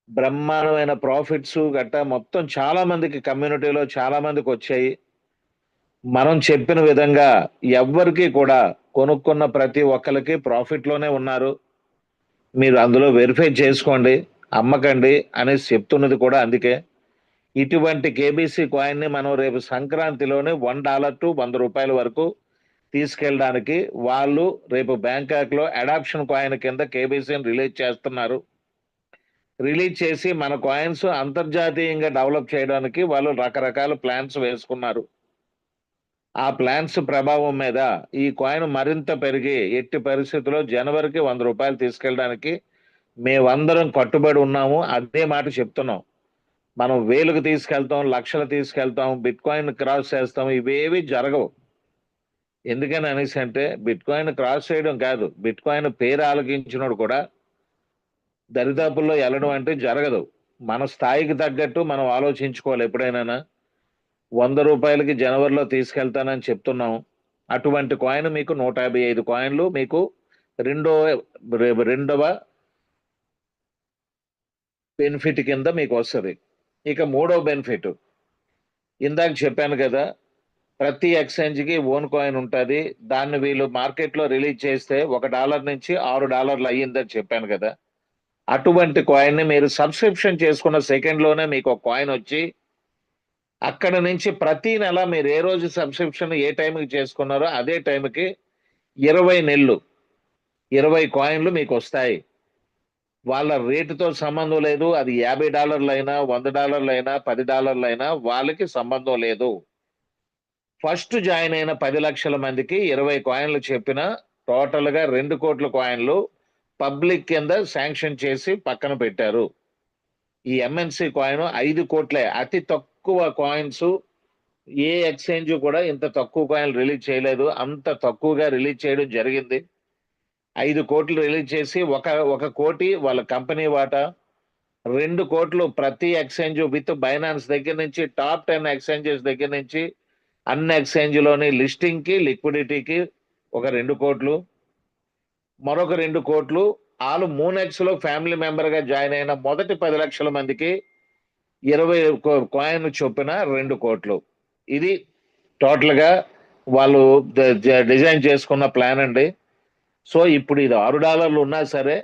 బ్రహ్మాండమైన ప్రాఫిట్స్ గట్టా మొత్తం చాలా మందికి కమ్యూనిటీలో చాలా మందికి వచ్చాయి. మనం చెప్పిన విధంగా ఎవ్వరికి కూడా కొనుక్కున్న ప్రతి ఒక్కరికి ప్రాఫిట్ లోనే ఉన్నారు. మీరు అందులో వెరిఫై చేసుకోండి, అమ్మకండి అనేసి చెప్తున్నది కూడా అందుకే. ఇటువంటి కేబీసీ కాయిన్ ని మనం రేపు సంక్రాంతిలోనే $1 to $100 వరకు తీసుకెళ్ళడానికి వాళ్ళు రేపు బ్యాంకాక్ లో అడాప్షన్ కాయిన్ కింద కేబీసీని రిలీజ్ చేస్తున్నారు. రిలీజ్ చేసి మన కాయిన్స్ అంతర్జాతీయంగా డెవలప్ చేయడానికి వాళ్ళు రకరకాల ప్లాన్స్ వేసుకున్నారు. ఆ ప్లాన్స్ ప్రభావం మీద ఈ కాయిన్ మరింత పెరిగి ఎట్టి పరిస్థితుల్లో జనవరికి $100 తీసుకెళ్ళడానికి మేమందరం కట్టుబడి ఉన్నాము. అదే మాట చెప్తున్నాం. మనం 1000కు తీసుకెళ్తాం, లక్షలు తీసుకెళ్తాం, బిట్ కాయిన్ క్రాస్ చేస్తాం, ఇవేవి జరగవు. ఎందుకని అనేసి అంటే బిట్ కాయిన్ క్రాస్ చేయడం కాదు, బిట్ కాయిన్ పేరు ఆలకించినోడు కూడా దరిదాపుల్లో వెళ్ళడం అంటే జరగదు. మన స్థాయికి తగ్గట్టు మనం ఆలోచించుకోవాలి. ఎప్పుడైనా $100కి జనవరిలో తీసుకెళ్తానని చెప్తున్నాం. అటువంటి కాయిన్ మీకు 155 కాయిన్లు మీకు రెండవ బెనిఫిట్ కింద మీకు వస్తుంది. ఇక మూడో బెనిఫిట్ ఇందాక చెప్పాను కదా, ప్రతి ఎక్స్చేంజ్కి ఓన్ కాయిన్ ఉంటుంది. దాన్ని వీళ్ళు మార్కెట్లో రిలీజ్ చేస్తే $1 నుంచి $6 అయ్యిందని చెప్పాను కదా. అటువంటి కాయిన్ ని మీరు సబ్స్క్రిప్షన్ చేసుకున్న సెకండ్లోనే మీకు ఒక కాయిన్ వచ్చి అక్కడ నుంచి ప్రతి నెల మీరు ఏ రోజు సబ్స్క్రిప్షన్ ఏ టైంకి చేసుకున్నారో అదే టైంకి 20 నెలలు 20 కాయిన్లు మీకు వస్తాయి. వాళ్ళ రేటుతో సంబంధం లేదు. అది $50 అయినా $100 అయినా $10 అయినా వాళ్ళకి సంబంధం లేదు. ఫస్ట్ జాయిన్ అయిన 10 లక్షల మందికి 20 కాయిన్లు చెప్పిన టోటల్ గా 2 కోట్ల కాయిన్లు పబ్లిక్ కింద శాంక్షన్ చేసి పక్కన పెట్టారు. ఈ ఎంఎన్సి కాయిన్ 5 కోట్లే, అతి తక్కువ కాయిన్స్. ఏ ఎక్స్చేంజ్ కూడా ఇంత తక్కువ కాయిన్ రిలీజ్ చేయలేదు. అంత తక్కువగా రిలీజ్ చేయడం జరిగింది. 5 కోట్లు రిలీజ్ చేసి ఒక కోటి వాళ్ళ కంపెనీ వాటా, 2 కోట్లు ప్రతి ఎక్స్చేంజ్ విత్ బైనాన్స్ దగ్గర నుంచి టాప్ 10 ఎక్స్చేంజెస్ దగ్గర నుంచి అన్ని ఎక్స్చేంజ్ లోని లిస్టింగ్ కి లిక్విడిటీకి ఒక 2 కోట్లు, మరొక 2 కోట్లు వాళ్ళు మూనెక్స్ లో ఫ్యామిలీ మెంబర్ గా జాయిన్ అయిన మొదటి 10 లక్షల మందికి 20 కాయిన్ చొప్పున 2 కోట్లు. ఇది టోటల్ గా వాళ్ళు డిజైన్ చేసుకున్న ప్లాన్ అండి. సో ఇప్పుడు ఇది $6 ఉన్నా సరే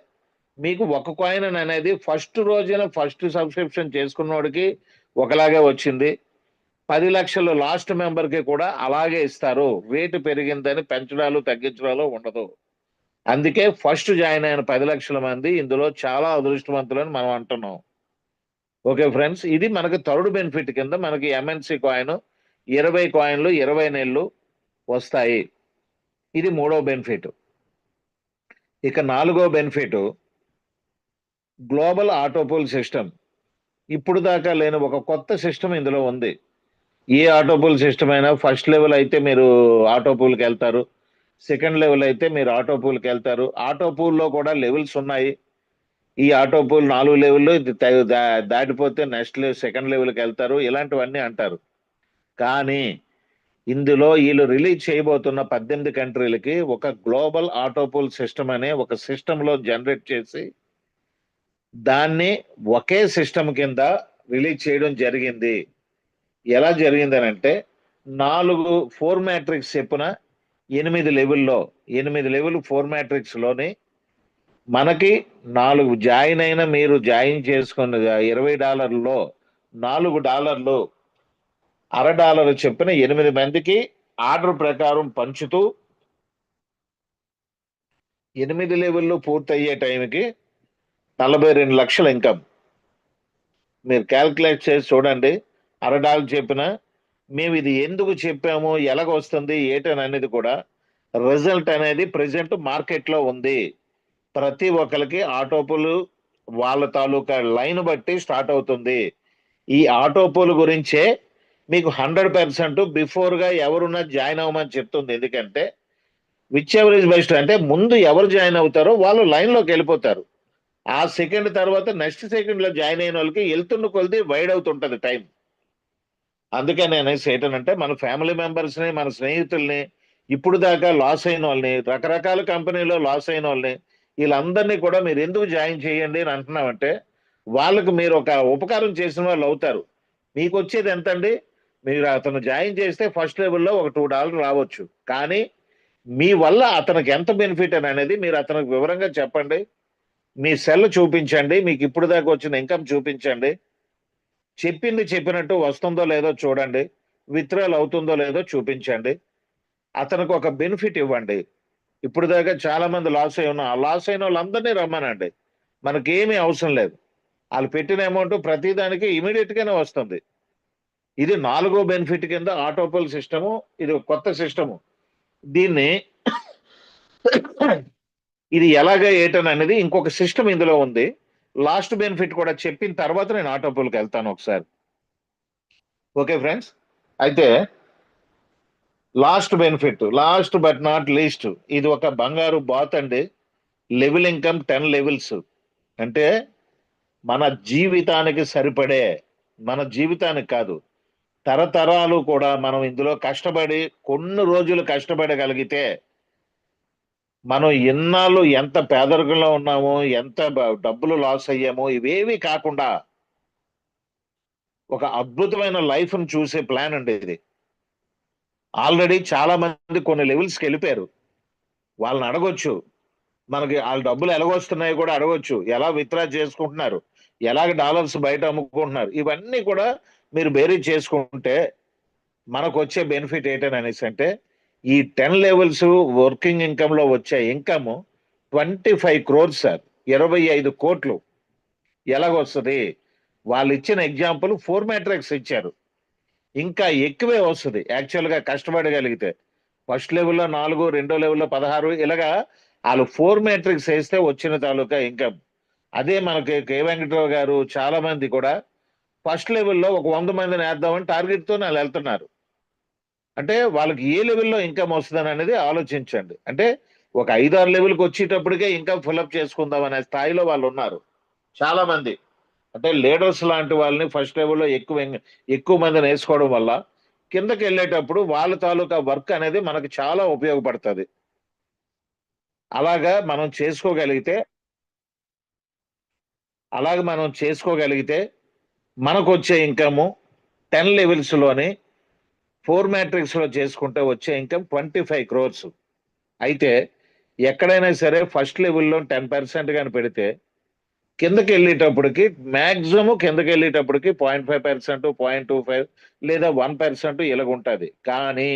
మీకు ఒక కాయిన్ అనేది ఫస్ట్ రోజున ఫస్ట్ సబ్స్క్రిప్షన్ చేసుకున్నోడికి ఒకలాగే వచ్చింది. 10 లక్షలు లాస్ట్ మెంబర్ కి కూడా అలాగే ఇస్తారు. రేటు పెరిగిందని పెంచడాలు తగ్గించడాలు ఉండదు. అందుకే ఫస్ట్ జాయిన్ అయిన 10 లక్షల మంది ఇందులో చాలా అదృష్టవంతులని మనం అంటున్నాం. ఓకే ఫ్రెండ్స్, ఇది మనకి థర్డ్ బెనిఫిట్ కింద మనకి ఎంఎన్సి కాయిన్ 20 కాయిన్లు 20 నెలలు వస్తాయి. ఇది 3వ బెనిఫిట్. ఇక 4వ బెనిఫిట్ గ్లోబల్ ఆటోపోల్ సిస్టమ్. ఇప్పుడు దాకా లేని ఒక కొత్త సిస్టమ్ ఇందులో ఉంది. ఏ ఆటోపోల్ సిస్టమ్ అయినా ఫస్ట్ లెవెల్ అయితే మీరు ఆటోపూల్కి వెళ్తారు, సెకండ్ లెవెల్ అయితే మీరు ఆటోపూల్కి వెళ్తారు. ఆటోపూల్లో కూడా లెవెల్స్ ఉన్నాయి. ఈ ఆటోపూల్ 4 లెవెల్లో ఇది దాటిపోతే నెక్స్ట్ సెకండ్ లెవెల్కి వెళ్తారు, ఇలాంటివన్నీ అంటారు. కానీ ఇందులో వీళ్ళు రిలీజ్ చేయబోతున్న 18 కంట్రీలకి ఒక గ్లోబల్ ఆటోపూల్ సిస్టమ్ అనే ఒక సిస్టంలో జనరేట్ చేసి దాన్ని ఒకే సిస్టమ్ కింద రిలీజ్ చేయడం జరిగింది. ఎలా జరిగిందనంటే 4 మ్యాట్రిక్స్ చెప్పున 8 లెవెల్లో 8 లెవెల్ 4 మ్యాట్రిక్స్ లోని మనకి 4 జాయిన్ అయిన మీరు జాయిన్ చేసుకున్న $20లో $4 $0.50 చెప్పిన 8 మందికి ఆర్డర్ ప్రకారం పంచుతూ 8 లెవెల్లో పూర్తయ్యే టైంకి 42 లక్షల ఇన్కమ్. మీరు క్యాల్కులేట్ చేసి చూడండి. $0.50 చెప్పిన మేము ఇది ఎందుకు చెప్పాము, ఎలాగొస్తుంది ఏటని అనేది కూడా రిజల్ట్ అనేది ప్రెసెంట్ మార్కెట్లో ఉంది. ప్రతి ఒక్కరికి ఆటోపోలు వాళ్ళ తాలూకా లైన్ బట్టి స్టార్ట్ అవుతుంది. ఈ ఆటోపోల్ గురించే మీకు 100% బిఫోర్గా ఎవరున్నా జాయిన్ అవ్వమని చెప్తుంది. ఎందుకంటే విచ్ ఎవర్ ఇస్ బెస్ట్ అంటే ముందు ఎవరు జాయిన్ అవుతారో వాళ్ళు లైన్లోకి వెళ్ళిపోతారు. ఆ సెకండ్ తర్వాత నెక్స్ట్ సెకండ్లో జాయిన్ అయిన వాళ్ళకి వెళ్తున్న కొలిది వైడ్ అవుతుంటుంది టైం. అందుకని అనేసి ఏంటంటే మన ఫ్యామిలీ మెంబర్స్ని, మన స్నేహితుల్ని, ఇప్పుడు దాకా లాస్ అయిన వాళ్ళని, రకరకాల కంపెనీలో లాస్ అయిన వాళ్ళని, వీళ్ళందరినీ కూడా మీరు ఎందుకు జాయిన్ చేయండి అని అంటున్నామంటే వాళ్ళకు మీరు ఒక ఉపకారం చేసిన వాళ్ళు అవుతారు. మీకు వచ్చేది ఎంతండి? మీరు అతను జాయిన్ చేస్తే ఫస్ట్ లెవెల్లో ఒక $2 రావచ్చు. కానీ మీ వల్ల అతనికి ఎంత బెనిఫిట్ అని అనేది మీరు అతనికి వివరంగా చెప్పండి. మీ సెల్ చూపించండి, మీకు ఇప్పుడు దాకా వచ్చిన ఇన్కమ్ చూపించండి. చెప్పింది చెప్పినట్టు వస్తుందో లేదో చూడండి, విత్డ్రాల్ అవుతుందో లేదో చూపించండి. అతనికి ఒక బెనిఫిట్ ఇవ్వండి. ఇప్పుడు దాకా చాలా మంది లాస్ అయి ఉన్నా ఆ లాస్ అయిన వాళ్ళందరినీ రమ్మనండి. మనకేమీ అవసరం లేదు. వాళ్ళు పెట్టిన అమౌంట్ ప్రతిదానికి ఇమీడియట్ గానే వస్తుంది. ఇది 4వ బెనిఫిట్ కింద ఆటోపోల్ సిస్టము. ఇది ఒక కొత్త సిస్టము. దీన్ని ఇది ఎలాగ ఏటని అనేది ఇంకొక సిస్టమ్ ఇందులో ఉంది. లాస్ట్ బెనిఫిట్ కూడా చెప్పిన తర్వాత నేను ఆటోపోల్కి వెళ్తాను ఒకసారి. ఓకే ఫ్రెండ్స్, అయితే last benefit, last but not least, ఇది ఒక బంగారు బాత్ అండి. Level income 10 levels. అంటే మన జీవితానికి సరిపడే, మన జీవితానికి కాదు తరతరాలు కూడా మనం ఇందులో కష్టపడి కొన్ని రోజులు కష్టపడగలిగితే మనం ఎన్నాళ్ళు ఎంత పేదరికంలో ఉన్నామో, ఎంత డబ్బులు లాస్ అయ్యామో ఇవేవి కాకుండా ఒక అద్భుతమైన లైఫ్ను చూసే ప్లాన్ అండి ఇది. ఆల్రెడీ చాలా మంది కొన్ని లెవెల్స్కి వెళ్ళిపోయారు. వాళ్ళని అడగొచ్చు, మనకి వాళ్ళ డబ్బులు ఎలాగొస్తున్నాయో కూడా అడగొచ్చు, ఎలా విత్డ్రా చేసుకుంటున్నారు, ఎలాగ డాలర్స్ బయట అమ్ముకుంటున్నారు, ఇవన్నీ కూడా మీరు బేరీ చేసుకుంటే మనకు వచ్చే బెనిఫిట్ ఏంటని అనేసి అంటే ఈ 10 లెవెల్స్ వర్కింగ్ ఇన్కమ్ లో వచ్చే ఇన్కమ్ 25 crores సార్, 25 కోట్లు. ఎలాగొస్తుంది? వాళ్ళు ఇచ్చిన ఎగ్జాంపుల్ 4 మ్యాట్రిక్స్ ఇచ్చారు. ఇంకా ఎక్కువే వస్తుంది యాక్చువల్గా కష్టపడగలిగితే. ఫస్ట్ లెవెల్లో 4, రెండో లెవెల్లో 16, ఇలాగా వాళ్ళు 4 మ్యాట్రిక్స్ వేస్తే వచ్చిన తాలూకా ఇన్కమ్. అదే మనకి కే వెంకటరావు గారు చాలా మంది కూడా ఫస్ట్ లెవెల్లో ఒక 100 మందిని వేద్దామని టార్గెట్తో వాళ్ళు వెళ్తున్నారు. అంటే వాళ్ళకి ఏ లెవెల్లో ఇన్కమ్ వస్తుందని అనేది ఆలోచించండి. అంటే ఒక 5-6 లెవెల్కి వచ్చేటప్పటికే ఇన్కమ్ ఫిల్అప్ చేసుకుందాం అనే స్థాయిలో వాళ్ళు ఉన్నారు చాలా మంది. అంటే లీడర్స్ లాంటి వాళ్ళని ఫస్ట్ లెవెల్లో ఎక్కువ మందిని వేసుకోవడం వల్ల కిందకి వెళ్ళేటప్పుడు వాళ్ళ తాలూకా వర్క్ అనేది మనకు చాలా ఉపయోగపడుతుంది. అలాగా మనం చేసుకోగలిగితే మనకు వచ్చే ఇన్కమ్ 10 లెవెల్స్లోని 4 మ్యాట్రిక్స్లో చేసుకుంటే వచ్చే ఇన్కమ్ 25 crores. అయితే ఎక్కడైనా సరే ఫస్ట్ లెవెల్లో 10% కానీ పెడితే కిందకి వెళ్ళేటప్పటికి మ్యాక్సిమం కిందకి వెళ్ళేటప్పటికి 0.5%, 0.25 లేదా 1% ఇలాగుంటుంది. కానీ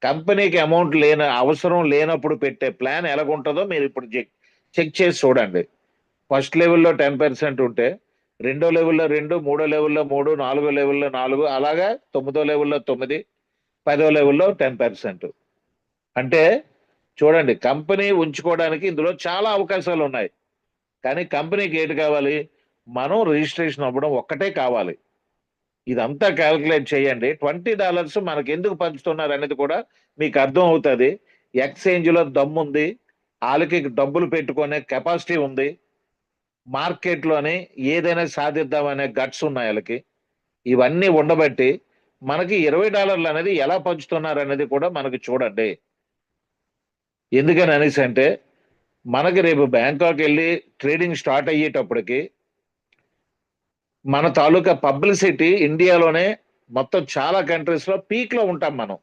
కంపెనీకి అమౌంట్ అవసరం లేనప్పుడు పెట్టే ప్లాన్ ఎలాగుంటుందో మీరు ఇప్పుడు చెక్ చేసి చూడండి. ఫస్ట్ లెవెల్లో 10% ఉంటే, రెండో లెవెల్లో 2, మూడో లెవెల్లో 3, నాలుగో లెవెల్లో 4, అలాగా 9దో లెవెల్లో 9, 10వ లెవెల్లో 10%. అంటే చూడండి, కంపెనీ ఉంచుకోవడానికి ఇందులో చాలా అవకాశాలు ఉన్నాయి. కానీ కంపెనీకి ఏంటి కావాలి? మనం రిజిస్ట్రేషన్ అవ్వడం ఒక్కటే కావాలి. ఇదంతా క్యాల్కులేట్ చేయండి. $20 మనకి ఎందుకు పంచుతున్నారు అనేది కూడా మీకు అర్థం అవుతుంది. ఎక్స్చేంజ్ లో దమ్ముంది, వాళ్ళకి డబ్బులు పెట్టుకునే కెపాసిటీ ఉంది, మార్కెట్లోని ఏదైనా సాధిద్దామనే గట్స్ ఉన్నాయి వాళ్ళకి. ఇవన్నీ ఉండబట్టి మనకి $20 అనేది ఎలా పంచుతున్నారు అనేది కూడా మనకి చూడండి. ఎందుకని అనేసి అంటే, మనకి రేపు బ్యాంకాక్ వెళ్ళి ట్రేడింగ్ స్టార్ట్ అయ్యేటప్పటికి మన తాలూకా పబ్లిసిటీ ఇండియాలోనే మొత్తం చాలా కంట్రీస్ లో పీక్ లో ఉంటాం మనం.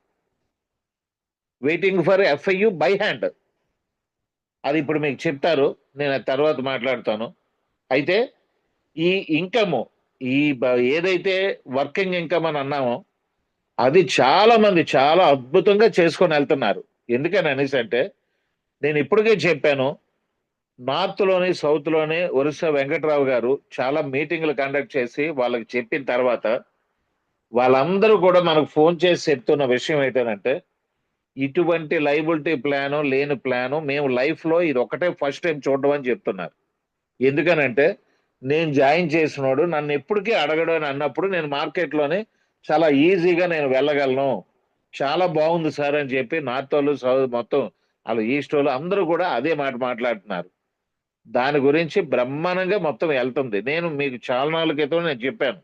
Waiting for FIU by hand. అది ఇప్పుడు మీకు చెప్తారు, నేను తర్వాత మాట్లాడతాను. అయితే ఈ ఇన్కమ్, ఏదైతే వర్కింగ్ ఇన్కమ్ అని అన్నామో, అది చాలా మంది చాలా అద్భుతంగా చేసుకొని వెళ్తున్నారు. ఎందుకని అనేసి అంటే, నేను ఇప్పటికే చెప్పాను, నార్త్ లోని సౌత్ లోని ఒరిస్సా వెంకట్రావు గారు చాలా మీటింగ్లు కండక్ట్ చేసి వాళ్ళకి చెప్పిన తర్వాత వాళ్ళందరూ కూడా మనకు ఫోన్ చేసి చెప్తున్న విషయం ఏంటంటే, ఇటువంటి లైబిలిటీ ప్లాను లేని ప్లాను మేము లైఫ్ లో ఇది ఒకటే ఫస్ట్ టైం చూడడం అని చెప్తున్నారు. ఎందుకనంటే, నేను జాయిన్ చేసినోడు నన్ను ఎప్పటికీ అడగడు అని అన్నప్పుడు నేను మార్కెట్లోనే చాలా ఈజీగా నేను వెళ్ళగలను, చాలా బాగుంది సార్ అని చెప్పి నార్త్ వాళ్ళు సౌత్ మొత్తం వాళ్ళు ఈస్ట్ వాళ్ళు అందరూ కూడా అదే మాట మాట్లాడుతున్నారు. దాని గురించి బ్రహ్మాండంగా మొత్తం వెళ్తుంది. నేను మీకు చాలా నాళ్ళ క్రితం నేను చెప్పాను,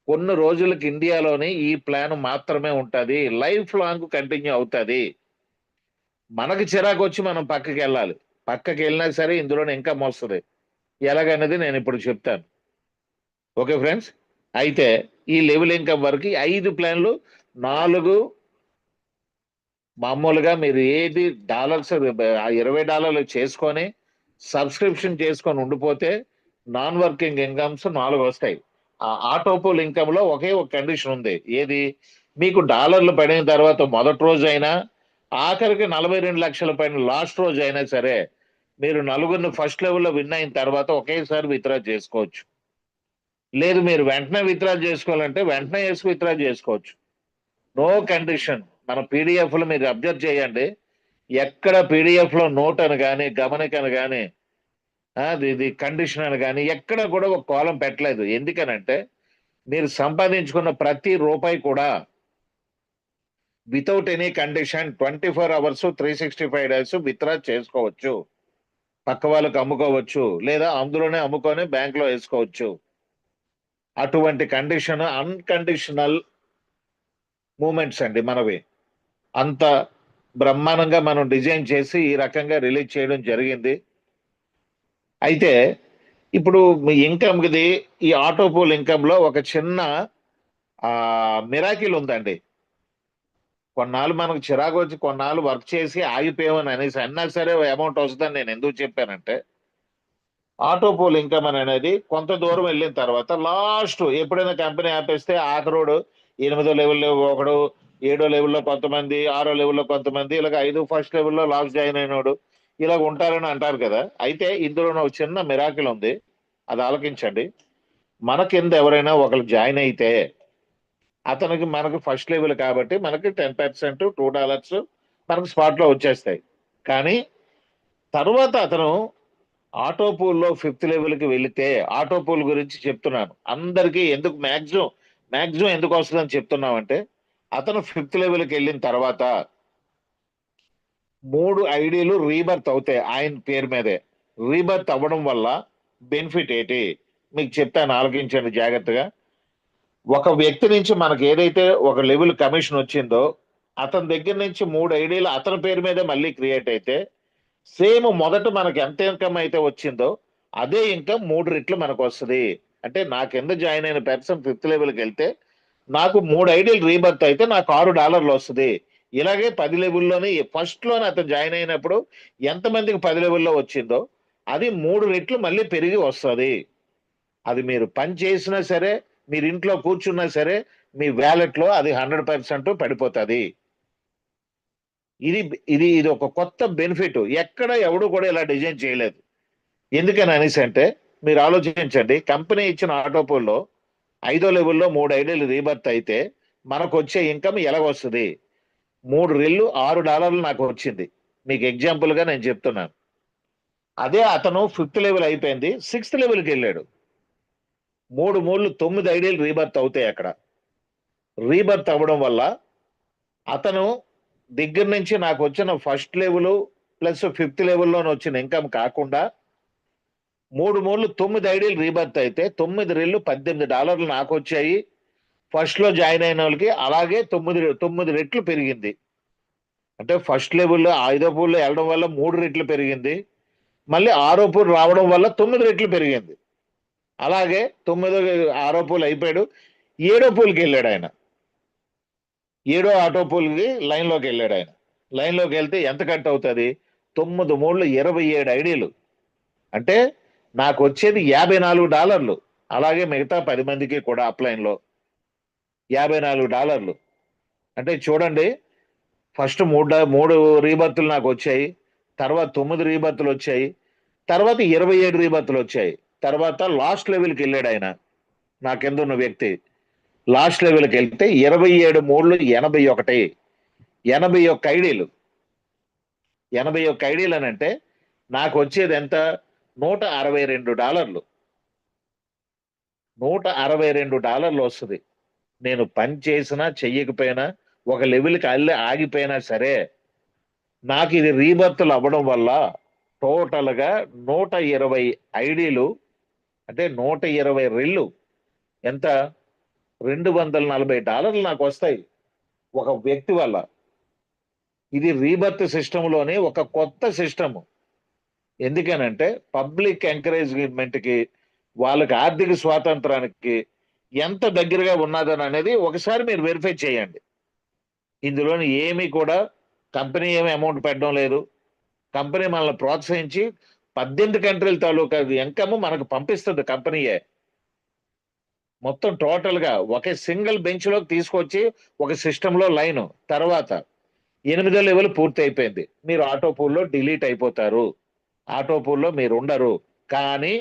కొన్ని రోజులకి ఇండియాలోని ఈ ప్లాన్ మాత్రమే ఉంటుంది, లైఫ్ లాంగ్ కంటిన్యూ అవుతుంది. మనకి చిరాకు వచ్చి మనం పక్కకి వెళ్ళాలి, పక్కకి వెళ్ళినా సరే ఇందులోనే ఇన్కమ్ వస్తుంది. ఎలాగన్నది నేను ఇప్పుడు చెప్తాను. ఓకే ఫ్రెండ్స్, అయితే ఈ లెవెల్ ఇన్కమ్ వరకు 5 ప్లాన్లు, 4 మామూలుగా మీరు ఏది $20 చేసుకొని సబ్స్క్రిప్షన్ చేసుకొని ఉండిపోతే నాన్ వర్కింగ్ ఇన్కమ్స్ 4 వస్తాయి. ఆ ఆటోపోల్ ఇన్కమ్ లో ఒకే ఒక కండిషన్ ఉంది. ఏది? మీకు డాలర్లు పడిన తర్వాత మొదటి రోజు అయినా, ఆఖరికి 42 లక్షల పైన లాస్ట్ రోజు అయినా సరే, మీరు నలుగురిని ఫస్ట్ లెవెల్లో విన్ అయిన తర్వాత ఒకేసారి విత్డ్రా చేసుకోవచ్చు. లేదు మీరు వెంటనే విత్డ్రా చేసుకోవాలంటే వెంటనే విత్డ్రా చేసుకోవచ్చు. No condition. మన PDF లో మీరు అబ్జర్వ్ చేయండి, ఎక్కడ PDF లో నోట్ అని కానీ గమనిక అని కానీ ఇది కండిషన్ అని కానీ ఎక్కడ కూడా ఒక కాలం పెట్టలేదు. ఎందుకనంటే, మీరు సంపాదించుకున్న ప్రతి రూపాయి కూడా without any condition 24 hours 365 days withdraw చేసుకోవచ్చు. పక్క వాళ్ళకి అమ్ముకోవచ్చు, లేదా అందులోనే అమ్ముకొని బ్యాంక్ లో వేసుకోవచ్చు. అటువంటి కండిషన్ అన్కండిషనల్ మూమెంట్స్ అండి మనవి. అంత బ్రహ్మాండంగా మనం డిజైన్ చేసి ఈ రకంగా రిలీజ్ చేయడం జరిగింది. అయితే ఇప్పుడు మీ ఇన్కమ్ది ఈ ఆటోపోల్ ఇన్కమ్ లో ఒక చిన్న మిరాకిల్ ఉందండి. కొన్నాళ్ళు మనకు చిరాకు వచ్చి కొన్నాళ్ళు వర్క్ చేసి ఆగిపోయామని అనేసి అన్నా సరే అమౌంట్ వస్తుందని నేను ఎందుకు చెప్పానంటే, ఆటోపోల్ ఇన్కమ్ అనేది కొంత దూరం వెళ్ళిన తర్వాత లాస్ట్ ఎప్పుడైనా కంపెనీ ఆపేస్తే ఆఖరోడు 8వ లెవెల్లో ఒకడు, 7వ లెవెల్లో కొంతమంది, 6వ లెవెల్లో కొంతమంది, ఇలాగ 5 ఫస్ట్ లెవెల్లో లాస్ట్ జాయిన్ అయినోడు ఇలాగ ఉంటారని అంటారు కదా. అయితే ఇందులో ఒక చిన్న మిరాకిల్ ఉంది, అది ఆలకించండి. మన కింద ఎవరైనా ఒకరు జాయిన్ అయితే అతనికి మనకు ఫస్ట్ లెవెల్ కాబట్టి మనకి 10%, $2 మనకు స్పాట్ లో వచ్చేస్తాయి. కానీ తర్వాత అతను ఆటోపూల్లో 5th లెవెల్కి వెళితే, ఆటోపూల్ గురించి చెప్తున్నాను అందరికీ, ఎందుకు మ్యాక్సిమం ఎందుకు వస్తుందని చెప్తున్నామంటే, అతను 5th లెవెల్కి వెళ్ళిన తర్వాత 3 ఐడీలు రీబర్త్ అవుతాయి ఆయన పేరు మీదే. రీబర్త్ అవ్వడం వల్ల బెనిఫిట్ ఏంటి మీకు చెప్తాను, ఆలోచించండి జాగ్రత్తగా. ఒక వ్యక్తి నుంచి మనకి ఏదైతే ఒక లెవెల్ కమిషన్ వచ్చిందో, అతని దగ్గర నుంచి 3 ఐడీలు అతని పేరు మీదే మళ్ళీ క్రియేట్ అయితే, సేమ్ మొదట మనకి ఎంత ఇన్కమ్ అయితే వచ్చిందో అదే ఇన్కమ్ 3 రెట్లు మనకు వస్తుంది. అంటే నా కింద జాయిన్ అయిన పర్సన్ 5th లెవెల్కి వెళ్తే నాకు 3 ఐడీలు రీబర్త్ అయితే నాకు $6 వస్తుంది. ఇలాగే 10 లెవెల్లోనే ఫస్ట్ లోనే అతను జాయిన్ అయినప్పుడు ఎంతమందికి 10 లెవెల్లో వచ్చిందో అది 3 రెట్లు మళ్ళీ పెరిగి వస్తుంది. అది మీరు పని చేసినా సరే, మీరు ఇంట్లో కూర్చున్నా సరే, మీ వ్యాలెట్ లో అది 100% పడిపోతుంది. ఇది ఇది ఇది ఒక కొత్త బెనిఫిట్. ఎక్కడ ఎవడు కూడా ఇలా డిజైన్ చేయలేదు. ఎందుకని అనేసి అంటే మీరు ఆలోచించండి, కంపెనీ ఇచ్చిన ఆటో పూల్లో 5వ లెవెల్లో 3 ఐడీలు రీబర్త్ అయితే మనకు వచ్చే ఇన్కమ్ ఎలాగొస్తుంది? 3 రెళ్ళు $6 నాకు వచ్చింది. మీకు ఎగ్జాంపుల్ గా నేను చెప్తున్నాను. అదే అతను 5th లెవెల్ అయిపోయింది, 6th లెవెల్కి వెళ్ళాడు. 3 మూళ్ళు 9 ఐడీలు రీబర్త్ అవుతాయి. అక్కడ రీబర్త్ అవ్వడం వల్ల అతను దగ్గర నుంచి నాకు వచ్చిన ఫస్ట్ లెవెల్ ప్లస్ 5th లెవెల్లోనే వచ్చిన ఇన్కమ్ కాకుండా 3 మూళ్ళు 9 ఐడీలు రీబర్త్ అయితే 9 రెళ్ళు $18 నాకు వచ్చాయి. ఫస్ట్ లో జాయిన్ అయిన వాళ్ళకి అలాగే 9 రెట్లు పెరిగింది. అంటే ఫస్ట్ లెవెల్లో 5వ పూల్లో వెళ్ళడం వల్ల 3 రెట్లు పెరిగింది. మళ్ళీ 6వ పూల్ రావడం వల్ల 9 రెట్లు పెరిగింది. అలాగే 6వ పూల్ అయిపోయాడు, 7వ పూల్కి వెళ్ళాడు ఆయన. 7వ ఆటో పూల్కి లైన్లోకి వెళ్ళాడు ఆయన. లైన్లోకి వెళ్తే ఎంత కట్ అవుతుంది? 9 మూళ్ళు 27 ఐడీలు. అంటే నాకు వచ్చేది $54. అలాగే మిగతా 10 మందికి కూడా అప్లైన్లో $54. అంటే చూడండి, ఫస్ట్ 3 రీబర్తులు నాకు వచ్చాయి, తర్వాత 9 రీబర్తులు వచ్చాయి, తర్వాత 27 రీబర్తులు వచ్చాయి. తర్వాత లాస్ట్ లెవెల్కి వెళ్ళాడు ఆయన, నా కింద ఉన్న వ్యక్తి. లాస్ట్ లెవెల్కి వెళ్తే 27 మూళ్ళు 81 ఐడీలు. 81 ఐడీలు అని అంటే నాకు వచ్చేది ఎంత? $162. $162 వస్తుంది. నేను పని చేసినా చెయ్యకపోయినా, ఒక లెవెల్కి ఆగిపోయినా సరే, నాకు ఇది రీబర్తులు అవ్వడం వల్ల టోటల్గా 120 ఐడీలు, అంటే 120 రెళ్ళు ఎంత? $240 నాకు వస్తాయి ఒక వ్యక్తి వల్ల. ఇది రీబర్త్ సిస్టంలోనే ఒక కొత్త సిస్టమ్. ఎందుకనంటే పబ్లిక్ ఎంకరేజ్మెంట్కి, వాళ్ళకి ఆర్థిక స్వాతంత్రానికి ఎంత దగ్గరగా ఉన్నదని అనేది ఒకసారి మీరు వెరిఫై చేయండి. ఇందులోని ఏమీ కూడా కంపెనీ ఏమి అమౌంట్ పెట్టడం లేదు. కంపెనీ మనల్ని ప్రోత్సహించి 18 కంట్రీల తాలూకా ఇన్కమ్ మనకు పంపిస్తుంది కంపెనీయే. మొత్తం టోటల్గా ఒకే సింగిల్ బెంచ్లోకి తీసుకొచ్చి ఒక సిస్టంలో లైన్. తర్వాత 8వ లెవెల్ పూర్తి అయిపోయింది, మీరు ఆటో పూల్లో డిలీట్ అయిపోతారు. ఆటో పూల్లో మీరు ఉండరు. కానీ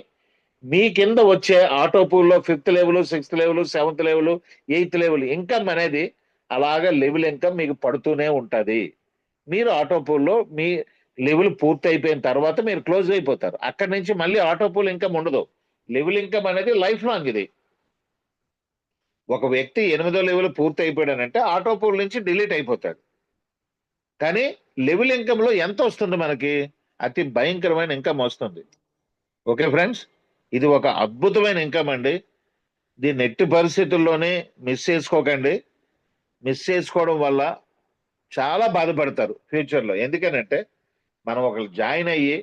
మీ కింద వచ్చే ఆటో పూల్లో 5th level, 6th level, 7th level, 8th level income అనేది అలాగా లెవెల్ ఇన్కమ్ మీకు పడుతూనే ఉంటుంది. మీరు ఆటో పూల్లో మీ లెవెల్ పూర్తి అయిపోయిన తర్వాత మీరు క్లోజ్ అయిపోతారు. అక్కడి నుంచి మళ్ళీ ఆటో పూల్ ఇన్కమ్ ఉండదు. లెవెల్ ఇన్కమ్ అనేది లైఫ్ లాంగ్. ఇది ఒక వ్యక్తి 8వ లెవెల్ పూర్తి అయిపోయాడనంటే ఆటో పూల్ నుంచి డిలీట్ అయిపోతాడు. కానీ లెవెల్ ఇన్కమ్ లో ఎంత వస్తుంది మనకి? అతి భయంకరమైన ఇన్కమ్ వస్తుంది. ఓకే ఫ్రెండ్స్, ఇది ఒక అద్భుతమైన ఇన్కమ్ అండి. దీన్ని ఎట్టి పరిస్థితుల్లోనే మిస్ చేసుకోకండి. మిస్ చేసుకోవడం వల్ల చాలా బాధపడతారు ఫ్యూచర్లో. ఎందుకనంటే మనం ఒకరు జాయిన్ అయ్యి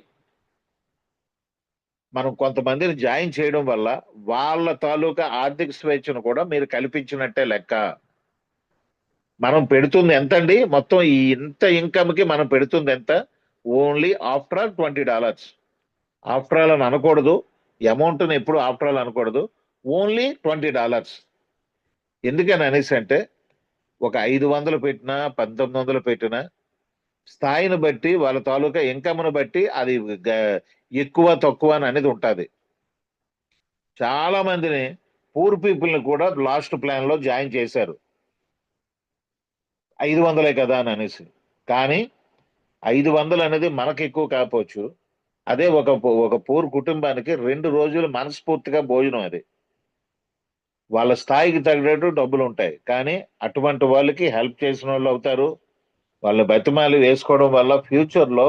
మనం కొంతమందిని జాయిన్ చేయడం వల్ల వాళ్ళ తాలూకా ఆర్థిక స్వేచ్ఛను కూడా మీరు కల్పించినట్టే లెక్క. మనం పెడుతుంది ఎంత అండి? మొత్తం ఈ ఇంత ఇన్కమ్కి మనం పెడుతుంది ఎంత? Only after all $20. After all అని అనకూడదు, అమౌంట్ని ఎప్పుడు ఆఫ్టర్ ఆల్ అనకూడదు. ఓన్లీ $20. ఎందుకని అనేసి అంటే ఒక 500 పెట్టినా 1900 పెట్టినా స్థాయిని బట్టి, వాళ్ళ తాలూకా ఇన్కమ్ను బట్టి అది ఎక్కువ తక్కువ అనేది ఉంటుంది. చాలా మందిని పూర్ పీపుల్ని కూడా లాస్ట్ ప్లాన్లో జాయిన్ చేశారు 500 కదా అని అనేసి. కానీ 500 అనేది మనకు ఎక్కువ కాకపోవచ్చు, అదే ఒక పూర్ కుటుంబానికి 2 రోజులు మనస్ఫూర్తిగా భోజనం. అది వాళ్ళ స్థాయికి తగ్గట్టు డబ్బులు ఉంటాయి. కానీ అటువంటి వాళ్ళకి హెల్ప్ చేసిన వాళ్ళు అవుతారు. వాళ్ళ బతిమాలి వేసుకోవడం వల్ల ఫ్యూచర్లో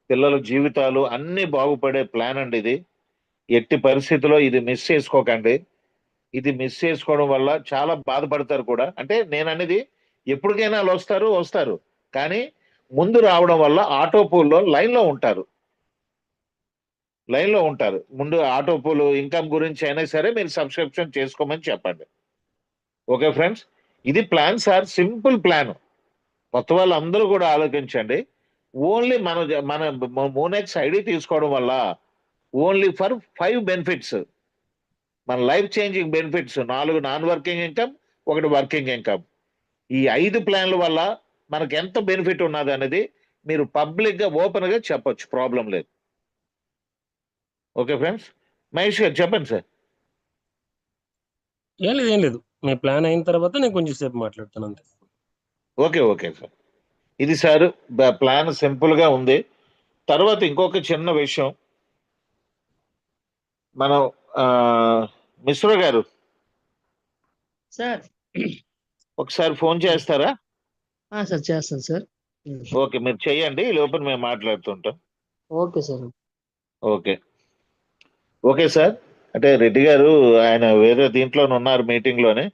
పిల్లల జీవితాలు అన్నీ బాగుపడే ప్లాన్ అండి ఇది. ఎట్టి పరిస్థితిలో ఇది మిస్ చేసుకోకండి. ఇది మిస్ చేసుకోవడం వల్ల చాలా బాధపడతారు కూడా. అంటే నేను అనేది ఎప్పటికైనా వాళ్ళు వస్తారు, కానీ ముందు రావడం వల్ల ఆటో పూల్లో లైన్లో ఉంటారు. ముందు ఆటో పూల్ ఇన్కమ్ గురించి అయినా సరే మీరు సబ్స్క్రిప్షన్ చేసుకోమని చెప్పండి. ఓకే ఫ్రెండ్స్, ఇది ప్లాన్ సార్, సింపుల్ ప్లాన్. కొత్త వాళ్ళు అందరూ కూడా ఆలోచించండి. ఓన్లీ మన మోనెక్స్ ఐడి తీసుకోవడం వల్ల ఓన్లీ ఫర్ 5 బెనిఫిట్స్, మన life changing benefits, 4 non working income, 1 working income. ఈ 5 ప్లాన్ల వల్ల మనకి ఎంత బెనిఫిట్ ఉన్నది అనేది మీరు పబ్లిక్ గా ఓపెన్ గా చెప్పొచ్చు, ప్రాబ్లం లేదు. ఓకే ఫ్రెండ్స్, మహేష్ గారు చెప్పండి సార్. ఏం లేదు మీ ప్లాన్ అయిన తర్వాత నేను కొంచెం సేపు మాట్లాడతాను అంతే. ఓకే సార్, ఇది సార్ ప్లాన్ సింపుల్ గా ఉంది. తర్వాత ఇంకొక చిన్న విషయం, మనం మిశ్రా గారు సార్ ఒకసారి ఫోన్ చేస్తారా? సార్ చేస్తాను సార్. ఓకే, మీరు చెయ్యండి, ఈ లోపల మేము మాట్లాడుతుంటాం. Okay sir. Okay sir. అంటే రెడ్డి గారు ఆయన వేరే దీంట్లోనే ఉన్నారు, మీటింగ్ లోనే.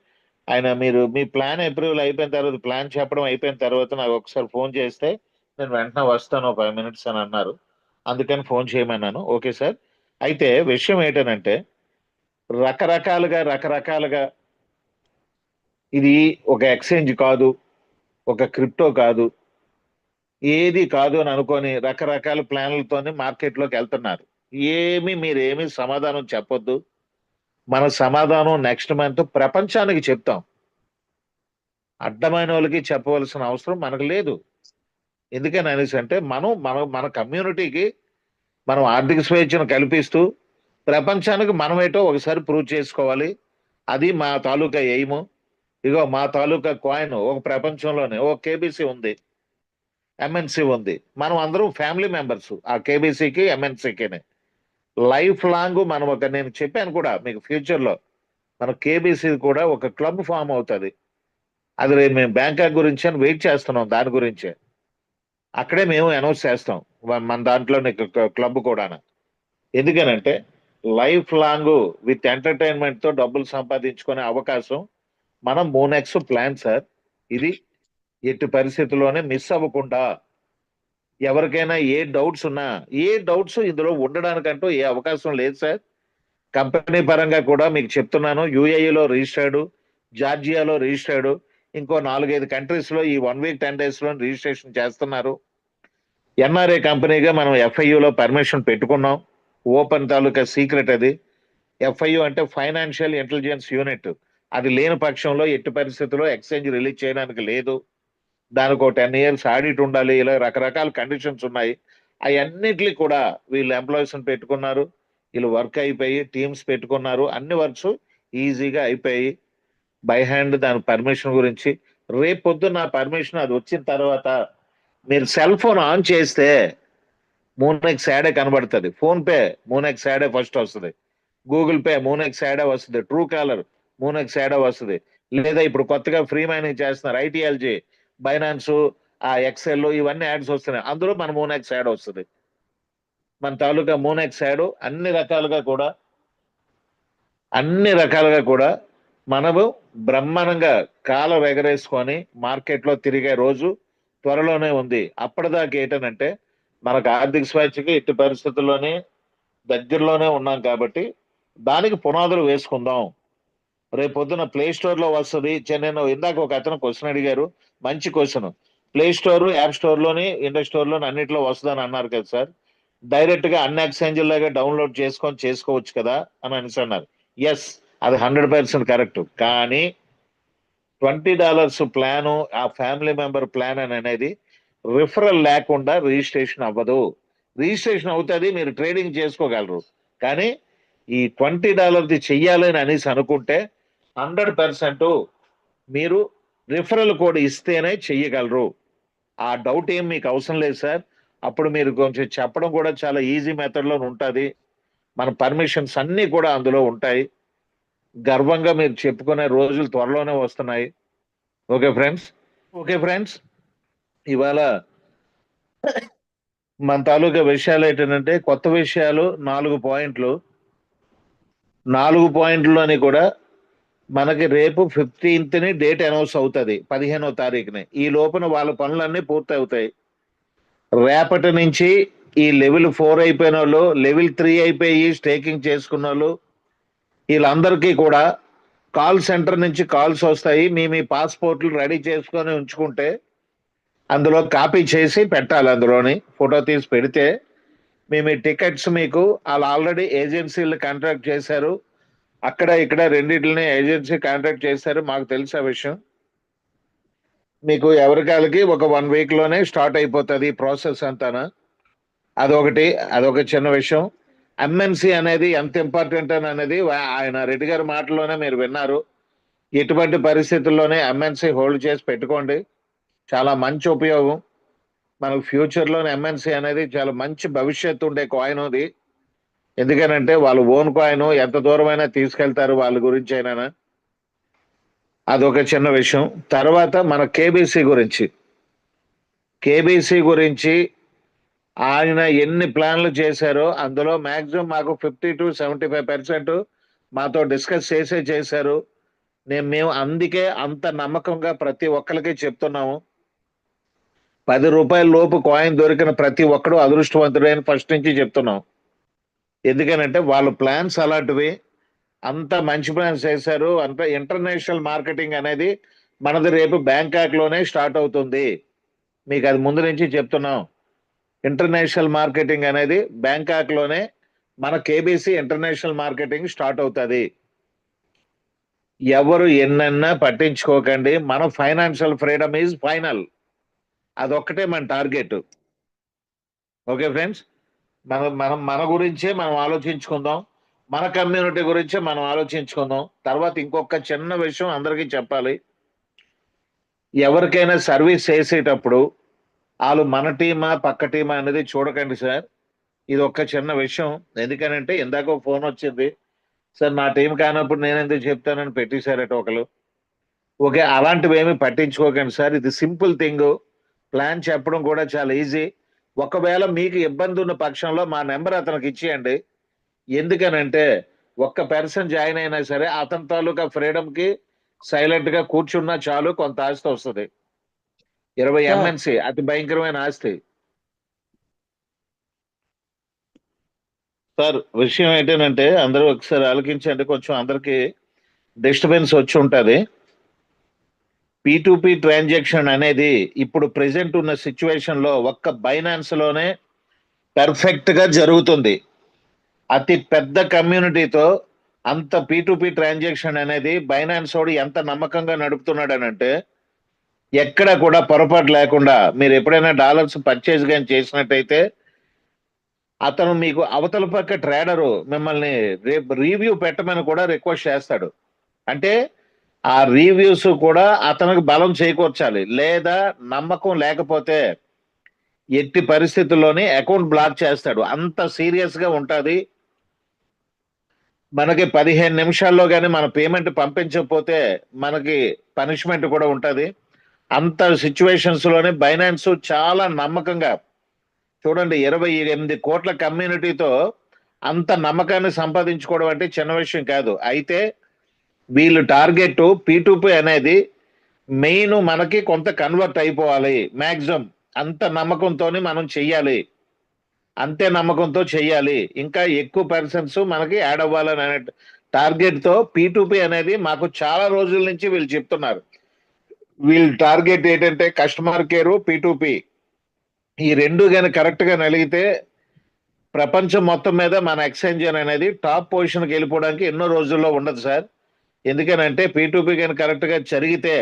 ఆయన మీరు మీ ప్లాన్ అప్రూవల్ అయిపోయిన తర్వాత, ప్లాన్ చెప్పడం అయిపోయిన తర్వాత నాకు ఒకసారి ఫోన్ చేస్తే నేను వెంటనే వస్తాను 5 minutes అని అన్నారు, అందుకని ఫోన్ చేయమన్నాను. Okay sir. అయితే విషయం ఏంటనంటే రకరకాలుగా ఇది ఒక ఎక్స్చేంజ్ కాదు, ఒక క్రిప్టో కాదు, ఏది కాదు అని అనుకొని రకరకాల ప్లాన్లతోని మార్కెట్లోకి వెళ్తున్నారు. మీరేమీ సమాధానం చెప్పొద్దు. మన సమాధానం నెక్స్ట్ మంత్ ప్రపంచానికి చెప్తాం. అడ్డమైన వాళ్ళకి చెప్పవలసిన అవసరం మనకు లేదు. ఎందుకని అనేసి అంటే మన కమ్యూనిటీకి మనం ఆర్థిక స్వేచ్ఛను కల్పిస్తూ ప్రపంచానికి మనమేటో ఒకసారి ప్రూవ్ చేసుకోవాలి. అది మా తాలూకా ఎయిమ్. ఇగో మా తాలూకా కాయిన్ ఒక ప్రపంచంలోనే ఓ కేబీసీ ఉంది, ఎంఎన్సి ఉంది. మనం అందరం ఫ్యామిలీ మెంబర్స్ ఆ కేబీసీకి ఎంఎన్సీకి. లైఫ్ లాంగ్ మనం నేను చెప్పాను కూడా మీకు, ఫ్యూచర్ లో మన కేబీసీ కూడా ఒక క్లబ్ ఫామ్ అవుతుంది. అది మేము బ్యాంకాక్ గురించి అని వెయిట్ చేస్తున్నాం, దాని గురించే అక్కడే మేము అనౌన్స్ చేస్తాం మన దాంట్లో క్లబ్ కూడా. ఎందుకనంటే లైఫ్ లాంగ్ విత్ ఎంటర్టైన్మెంట్ తో డబ్బులు సంపాదించుకునే అవకాశం మనం మోనెక్స్ ప్లాన్ సార్. ఇది ఎట్టి పరిస్థితుల్లోనే మిస్ అవ్వకుండా, ఎవరికైనా ఏ డౌట్స్ ఇందులో ఉండడానికంటూ ఏ అవకాశం లేదు సార్. కంపెనీ పరంగా కూడా మీకు చెప్తున్నాను, యుఏఈలో రిజిస్టర్డ్, జార్జియాలో రిజిస్టర్డ్, ఇంకో 4-5 కంట్రీస్ లో ఈ 1 week 10 days లో రిజిస్ట్రేషన్ చేస్తున్నారు. ఎన్ఆర్ఏ కంపెనీగా మనం ఎఫ్ఐయులో పర్మిషన్ పెట్టుకున్నాం. ఓపెన్ తాలూకా సీక్రెట్ అది. ఎఫ్ఐయు అంటే ఫైనాన్షియల్ ఇంటెలిజెన్స్ యూనిట్. అది లేని పక్షంలో ఎట్టి పరిస్థితుల్లో ఎక్స్చేంజ్ రిలీజ్ చేయడానికి లేదు. దానికి ఒక 10 years ఆడిట్ ఉండాలి. ఇలా రకరకాల కండిషన్స్ ఉన్నాయి. అవన్నిటికి కూడా వీళ్ళు ఎంప్లాయీస్ పెట్టుకున్నారు, వీళ్ళు వర్క్ అయిపోయి టీమ్స్ పెట్టుకున్నారు, అన్ని వర్క్స్ ఈజీగా అయిపోయి బై హ్యాండ్. దాని పర్మిషన్ గురించి రేపు పొద్దున్న పర్మిషన్ అది వచ్చిన తర్వాత మీరు సెల్ ఫోన్ ఆన్ చేస్తే మోనెక్స్ యాడే కనబడుతుంది. ఫోన్ పే మోనెక్స్ యాడే ఫస్ట్ వస్తుంది, గూగుల్ పే మోనెక్స్ యాడే వస్తుంది, ట్రూ కాలర్ మోనెక్స్ యాడే వస్తుంది. లేదా ఇప్పుడు కొత్తగా ఫ్రీ మైనింగ్ చేస్తున్నారు ఐటీఎల్జీ, బైనాన్స్, ఆ ఎక్సెల్, ఇవన్నీ యాడ్స్ వస్తున్నాయి. అందులో మన మోనెక్స్ యాడ్ వస్తుంది. మన తాలూకా మోనెక్స్ యాడ్ అన్ని రకాలుగా కూడా మనము బ్రహ్మాండంగా కాలం ఎగరేసుకొని మార్కెట్లో తిరిగే రోజు త్వరలోనే ఉంది. అప్పటిదాకా ఏంటనంటే మనకు ఆర్థిక స్వేచ్ఛకి ఎట్టి పరిస్థితుల్లోనే దగ్గరలోనే ఉన్నాం కాబట్టి దానికి పునాదులు వేసుకుందాం. రేపు పొద్దున ప్లే స్టోర్ లో వస్తుంది. నేను ఇందాక ఒక అతను క్వశ్చన్ అడిగారు, మంచి question. Play store, app store లోని, ఇండస్ స్టోర్ లోని అన్నిట్లో వస్తుందని అన్నారు కదా సార్. డైరెక్ట్ గా అన్ని ఎక్స్చేంజ్ లాగా డౌన్లోడ్ చేసుకోవచ్చు కదా అని అన్నారు. ఎస్, అది 100% కరెక్ట్. కానీ $20 ప్లాను, ఆ ఫ్యామిలీ మెంబర్ ప్లాన్ అని అనేది రిఫరల్ లేకుండా రిజిస్ట్రేషన్ అవ్వదు. రిజిస్ట్రేషన్ అవుతుంది, మీరు ట్రేడింగ్ చేసుకోగలరు. కానీ ఈ $20 చెయ్యాలని అనేసి అనుకుంటే 100% మీరు రిఫరల్ కోడ్ ఇస్తేనే చెయ్యగలరు. ఆ డౌట్ ఏం మీకు అవసరం లేదు సార్. అప్పుడు మీరు కొంచెం చెప్పడం కూడా చాలా ఈజీ మెథడ్లో ఉంటుంది. మన పర్మిషన్స్ అన్నీ కూడా అందులో ఉంటాయి. గర్వంగా మీరు చెప్పుకునే రోజులు త్వరలోనే వస్తున్నాయి. ఓకే ఫ్రెండ్స్, ఇవాళ మన తాలూకా విషయాలు ఏంటంటే కొత్త విషయాలు 4 పాయింట్లు. 4 పాయింట్లోని కూడా మనకి రేపు 15th డేట్ అనౌన్స్ అవుతుంది, 15వ తారీఖుని. ఈ లోపల వాళ్ళ పనులన్నీ పూర్తి అవుతాయి. రేపటి నుంచి ఈ లెవెల్ 4 అయిపోయిన వాళ్ళు, లెవెల్ 3 అయిపోయి స్టేకింగ్ చేసుకున్న వాళ్ళు, వీళ్ళందరికీ కూడా కాల్ సెంటర్ నుంచి కాల్స్ వస్తాయి. మీ పాస్పోర్ట్లు రెడీ చేసుకొని ఉంచుకుంటే అందులో కాపీ చేసి పెట్టాలి. అందులోని ఫోటో తీసి పెడితే మీ టికెట్స్ మీకు వాళ్ళు ఆల్రెడీ ఏజెన్సీలు కాంట్రాక్ట్ చేశారు. అక్కడ ఇక్కడ రెండింటిని ఏజెన్సీ కాంట్రాక్ట్ చేశారు, మాకు తెలిసే విషయం. మీకు ఎవరికాలకి ఒక 1 week లోనే స్టార్ట్ అయిపోతుంది ప్రాసెస్ అంతానా. అదొక చిన్న విషయం. ఎంఎన్సి అనేది ఎంత ఇంపార్టెంట్ అని అనేది ఆయన రెడ్డి గారి మాటలోనే మీరు విన్నారు. ఎటువంటి పరిస్థితుల్లోనే ఎంఎన్సి హోల్డ్ చేసి పెట్టుకోండి, చాలా మంచి ఉపయోగం. మనకు ఫ్యూచర్లోనే ఎంఎన్సి అనేది చాలా మంచి భవిష్యత్తు ఉండే కాయిన్ అది. ఎందుకనంటే వాళ్ళు ఓన్ కాయిన్ ఎంత దూరమైనా తీసుకెళ్తారు వాళ్ళ గురించి అయినా. అదొక చిన్న విషయం. తర్వాత మన కేబీసీ గురించి ఆయన ఎన్ని ప్లాన్లు చేశారో అందులో మాక్సిమం మాకు 50 to 75% మాతో డిస్కస్ చేశారు. మేము అందుకే అంత నమ్మకంగా ప్రతి ఒక్కరికి చెప్తున్నాము. 10 రూపాయల లోపు కాయిన్ దొరికిన ప్రతి ఒక్కడు అదృష్టవంతుడైన ఫస్ట్ నుంచి చెప్తున్నాం. ఎందుకనంటే వాళ్ళ ప్లాన్స్ అలాంటివి, అంత మంచి ప్లాన్స్ చేశారు. అంత ఇంటర్నేషనల్ మార్కెటింగ్ అనేది మనది రేపు బ్యాంకాక్ లోనే స్టార్ట్ అవుతుంది. మీకు అది ముందు నుంచి చెప్తున్నాం. ఇంటర్నేషనల్ మార్కెటింగ్ అనేది బ్యాంకాక్ లోనే మన కేబీసీ ఇంటర్నేషనల్ మార్కెటింగ్ స్టార్ట్ అవుతుంది. ఎవరు ఎన్నన్నా పట్టించుకోకండి. మన ఫైనాన్షియల్ ఫ్రీడమ్ ఈజ్ ఫైనల్. అదొక్కటే మన టార్గెట్. ఓకే ఫ్రెండ్స్, మన గురించే మనం ఆలోచించుకుందాం, మన కమ్యూనిటీ గురించే మనం ఆలోచించుకుందాం. తర్వాత ఇంకొక చిన్న విషయం అందరికీ చెప్పాలి. ఎవరికైనా సర్వీస్ చేసేటప్పుడు వాళ్ళు మన టీమా పక్క టీమా అనేది చూడకండి సార్. ఇది ఒక్క చిన్న విషయం. ఎందుకనంటే ఇందాక ఒక ఫోన్ వచ్చింది, సార్ నా టీం కానప్పుడు నేను ఎందుకు చెప్తానని పెట్టేశారట ఒకరు. ఓకే, అలాంటివి ఏమి పట్టించుకోకండి సార్. ఇది సింపుల్ థింగ్. ప్లాన్ చెప్పడం కూడా చాలా ఈజీ. ఒకవేళ మీకు ఇబ్బంది ఉన్న పక్షంలో మా నెంబర్ అతనికి ఇచ్చేయండి. ఎందుకనంటే ఒక్క పర్సన్ జాయిన్ అయినా సరే అతని తాలూకా ఫ్రీడమ్ కి సైలెంట్ గా కూర్చున్నా చాలు, కొంత ఆస్తి వస్తుంది. 20 ఎంఎన్సి అతి భయంకరమైన ఆస్తి సార్. విషయం ఏంటంటే అందరూ ఒకసారి ఆలోచించండి, కొంచెం అందరికి డిస్టర్బెన్స్ వచ్చి ఉంటది. P2P ట్రాన్సాక్షన్ అనేది ఇప్పుడు ప్రెసెంట్ ఉన్న సిచ్యువేషన్ లో ఒక్క బైనాన్స్ లోనే పర్ఫెక్ట్ గా జరుగుతుంది. అతి పెద్ద కమ్యూనిటీతో అంత P2P ట్రాన్సాక్షన్ అనేది బైనాన్స్ వాడు ఎంత నమ్మకంగా నడుపుతున్నాడనంటే ఎక్కడ కూడా పొరపాటు లేకుండా మీరు ఎప్పుడైనా డాలర్స్ పర్చేజ్ కానీ చేసినట్టయితే అతను మీకు అవతల పక్క ట్రేడరు మిమ్మల్ని రేపు రివ్యూ పెట్టమని కూడా రిక్వెస్ట్ చేస్తాడు. అంటే ఆ రివ్యూస్ కూడా అతనికి బలం చేకూర్చాలి. లేదా నమ్మకం లేకపోతే ఎట్టి పరిస్థితుల్లోనే అకౌంట్ బ్లాక్ చేస్తాడు. అంత సీరియస్ గా ఉంటుంది. మనకి 15 నిమిషాల్లో కానీ మన పేమెంట్ పంపించకపోతే మనకి పనిష్మెంట్ కూడా ఉంటుంది. అంత సిచ్యువేషన్స్ లోనే బైనాన్స్ చాలా నమ్మకంగా చూడండి, 28 కోట్ల కమ్యూనిటీతో అంత నమ్మకాన్ని సంపాదించుకోవడం అంటే చిన్న విషయం కాదు. అయితే వీళ్ళు టార్గెట్ P2P అనేది మెయిన్ మనకి కొంత కన్వర్ట్ అయిపోవాలి. మాక్సిమం అంత నమ్మకంతో మనం చెయ్యాలి, అంతే నమ్మకంతో చెయ్యాలి. ఇంకా ఎక్కువ పర్సన్స్ మనకి యాడ్ అవ్వాలని అనే టార్గెట్ తో P2P అనేది మాకు చాలా రోజుల నుంచి వీళ్ళు చెప్తున్నారు. వీళ్ళ టార్గెట్ ఏంటంటే కస్టమర్ కేర్, P2P ఈ రెండు కానీ కరెక్ట్ గా నలిగితే ప్రపంచం మొత్తం మీద మన ఎక్స్చేంజ్ అనేది టాప్ పొజిషన్కి వెళ్ళిపోవడానికి ఎన్నో రోజుల్లో ఉండదు సార్. ఎందుకనంటే P2P కానీ కరెక్ట్ గా జరిగితే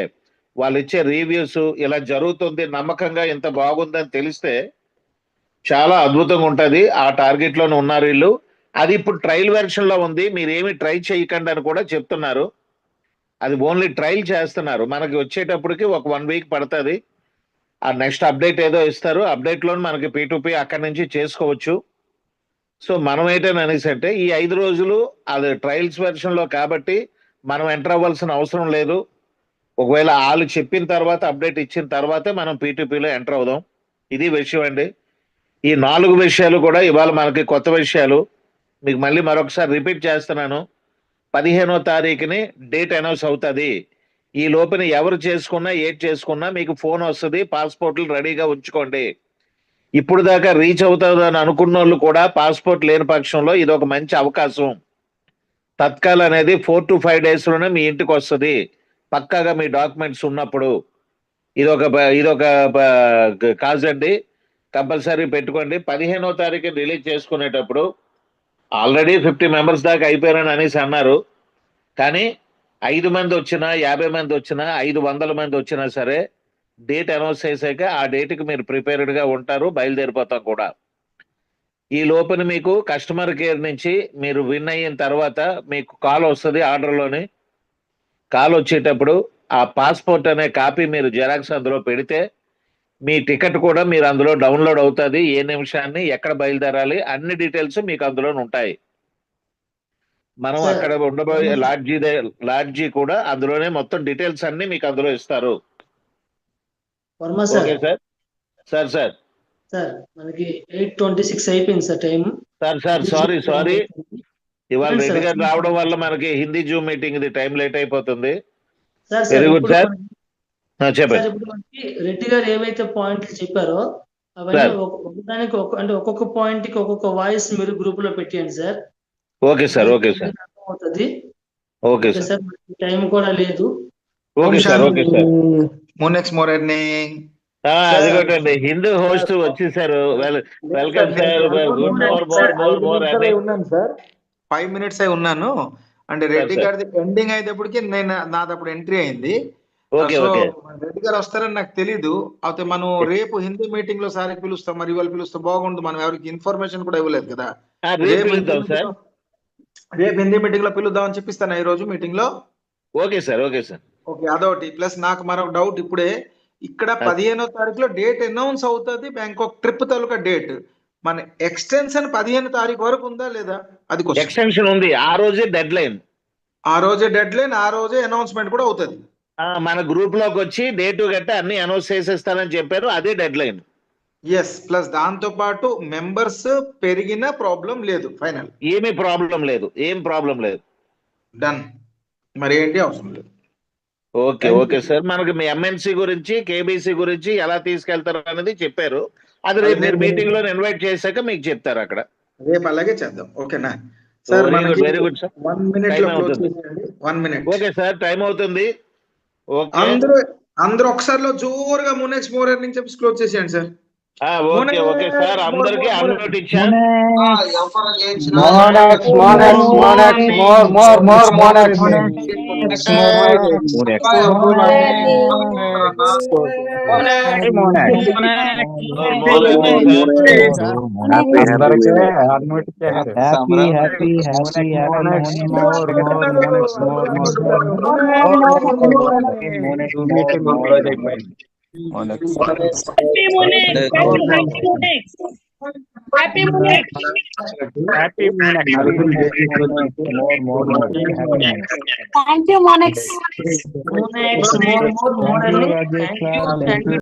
వాళ్ళు ఇచ్చే రివ్యూస్ ఇలా జరుగుతుంది, నమ్మకంగా ఇంత బాగుందని తెలిస్తే చాలా అద్భుతంగా ఉంటుంది. ఆ టార్గెట్ లోనే ఉన్నారు వీళ్ళు. అది ఇప్పుడు ట్రయల్ వెర్షన్ లో ఉంది, మీరు ఏమి ట్రై చేయకండి అని కూడా చెప్తున్నారు. అది ఓన్లీ ట్రయల్ చేస్తున్నారు. మనకి వచ్చేటప్పటికి ఒక 1 week పడుతుంది. ఆ నెక్స్ట్ అప్డేట్ ఏదో ఇస్తారు, అప్డేట్ లో మనకి P2P అక్కడి నుంచి చేసుకోవచ్చు. సో మనం ఏంటని అనేసి అంటే ఈ 5 రోజులు అది ట్రయల్స్ వెర్షన్ లో కాబట్టి మనం ఎంటర్ అవ్వాల్సిన అవసరం లేదు. ఒకవేళ వాళ్ళు చెప్పిన తర్వాత అప్డేట్ ఇచ్చిన తర్వాతే మనం P2Pలో ఎంటర్ అవుదాం. ఇది విషయం అండి. ఈ 4 విషయాలు కూడా ఇవాళ మనకి కొత్త విషయాలు. మీకు మళ్ళీ మరొకసారి రిపీట్ చేస్తున్నాను. 15వ తారీఖుని డేట్ అనౌన్స్ అవుతుంది. ఈ లోపున ఎవరు చేసుకున్నా ఏది చేసుకున్నా మీకు ఫోన్ వస్తుంది. పాస్పోర్ట్లు రెడీగా ఉంచుకోండి. ఇప్పుడు దాకా రీచ్ అవుతుందని అనుకున్న వాళ్ళు కూడా పాస్పోర్ట్ లేని పక్షంలో ఇది ఒక మంచి అవకాశం. తత్కాల్ అనేది 4 to 5 days లోనే మీ ఇంటికి వస్తుంది, పక్కాగా మీ డాక్యుమెంట్స్ ఉన్నప్పుడు. ఇదొక కాజ్ అండి, కంపల్సరీ పెట్టుకోండి. 15వ తారీఖు రిలీజ్ చేసుకునేటప్పుడు ఆల్రెడీ 50 members దాకా అయిపోయారని అనేసి అన్నారు. కానీ 5 మంది వచ్చినా 50 మంది వచ్చినా 500 మంది వచ్చినా సరే డేట్ అనౌన్స్ చేశాక ఆ డేట్కి మీరు ప్రిపేర్డ్గా ఉంటారు, బయలుదేరిపోతాం కూడా. ఈ లోపల మీకు కస్టమర్ కేర్ నుంచి మీరు విన్ అయిన తర్వాత మీకు కాల్ వస్తుంది. ఆర్డర్లోని కాల్ వచ్చేటప్పుడు ఆ పాస్పోర్ట్ అనే కాపీ మీరు జెరాక్స్ అందులో పెడితే మీ టికెట్ కూడా మీరు అందులో డౌన్లోడ్ అవుతుంది. ఏ నిమిషాన్ని ఎక్కడ బయలుదేరాలి అన్ని డీటెయిల్స్ మీకు అందులో ఉంటాయి. మనం సార్, అక్కడ ఉండబోయే లాడ్జీ కూడా అందులోనే మొత్తం డీటెయిల్స్ అన్ని మీకు అందులో ఇస్తారు. Varma sir. Okay sir. Sir sir sir మనకి 8:26 అయిపోయింది సార్ టైం. సార్ సారీ ఇవాళ అవును రెడ్డి సార్. గారు రావడం వల్ల మనకి హిందీ జూమ్ మీటింగ్ ఇది టైం లేట్ అయిపోతుంది. సార్ వెరీ గుడ్ ఇప్పుడు సార్. సార్ చెప్పండి ఇప్పుడు మనకి రెడ్డి గారు ఏవైతే పాయింట్లు చెప్పారో అవన్నీ సార్. ఒకదానికి అంటే ఒక్కొక్క పాయింట్ కి ఒక్కొక్క వాయిస్ మీరు గ్రూప్ లో పెట్టేయండి sir. Okay sir. Okay sir. అర్థమవుతుంది. Okay okay sir. సార్ మనకి టైం కూడా లేదు. Okay sir. Okay sir. Monex మోరర్ని అది కొట్టండి. హిందూ హోస్ట్ వచ్చేసారు. Welcome sir. గుడ్ మోర్ అని ఉన్నాను సార్. 5 minutes అయి ఉన్నాను. అంటే రెడ్డి సార్. గారిది ఎండింగ్ అయ్యేటప్పటికి నాదప్పుడు ఎంట్రీ అయింది. ఓకే సో ఓకే రెడ్డి గారు వస్తారని నాకు తెలీదు. అయితే మనం రేపు హిందీ మీటింగ్ లో సార్కి పిలుస్తాం, మరి ఇవాళ పిలుస్తాం బాగుండు. మనం ఎవరికి ఇన్ఫర్మేషన్ కూడా ఇవ్వలేదు కదా. రేపు పిలుద్దాం సార్. రేపు హిందీ మీటింగ్ లో పిలుద్దాం అని చెప్పిస్తాను ఈ రోజు మీటింగ్ లో. Okay sir. Okay sir. Okay, అదొకటి. ప్లస్ నాకు మరొక డౌట్. ఇప్పుడే ఇక్కడ 15వ తారీఖులో డేట్ అనౌన్స్ అవుతుంది, బ్యాంకాక్ ట్రిప్ తాలూకా డేట్. మన ఎక్స్టెన్షన్ 15వ తారీఖు వరకు ఉందా లేదా? అది క్వశ్చన్. ఎక్స్టెన్షన్ ఉంది. ఆ రోజే డెడ్ లైన్. ఆ రోజే డెడ్ లైన్, ఆ రోజే అనౌన్స్మెంట్ కూడా అవుతుంది. మన గ్రూప్ లోకి వచ్చి డేటు గట్ట అన్ని అనౌన్స్ చేసేస్తానని చెప్పారు. అదే డెడ్ లైన్. ఎస్, ప్లస్ దాంతో పాటు మెంబర్స్ పెరిగిన ప్రాబ్లం లేదు. ఫైనల్ ఏమీ ప్రాబ్లం లేదు. ఏం ప్రాబ్లం లేదు. డన్. మరి ఏంటి అవసరం లేదు. Okay okay sir. మనకి మీ ఎంఎన్సీ గురించి కేబీసీ గురించి ఎలా తీసుకెళ్తారు అనేది చెప్పారు. అది రేపు మీరు మీటింగ్ లో ఇన్వైట్ చేశాక మీకు చెప్తారు అక్కడ. రేపు అలాగే చేద్దాం. ఓకేనా sir? Very good sir. 1 minute time లో క్లోజ్ అవుతుంది. చేసేయండి. 1 minute. Okay sir. టైం అవుతుంది. ఓకే అందరూ ఒకసారిలో జోరుగా మోనెక్స్ మోరర్ నుంచి చెప్పి క్లోజ్ చేసేయండి సార్. Okay okay sir. అందరికి అన్మ్యూట్ ఇచ్చాను. Happy Monex. Happy Monex. Thank you, Monex. Monex, more. Thank you.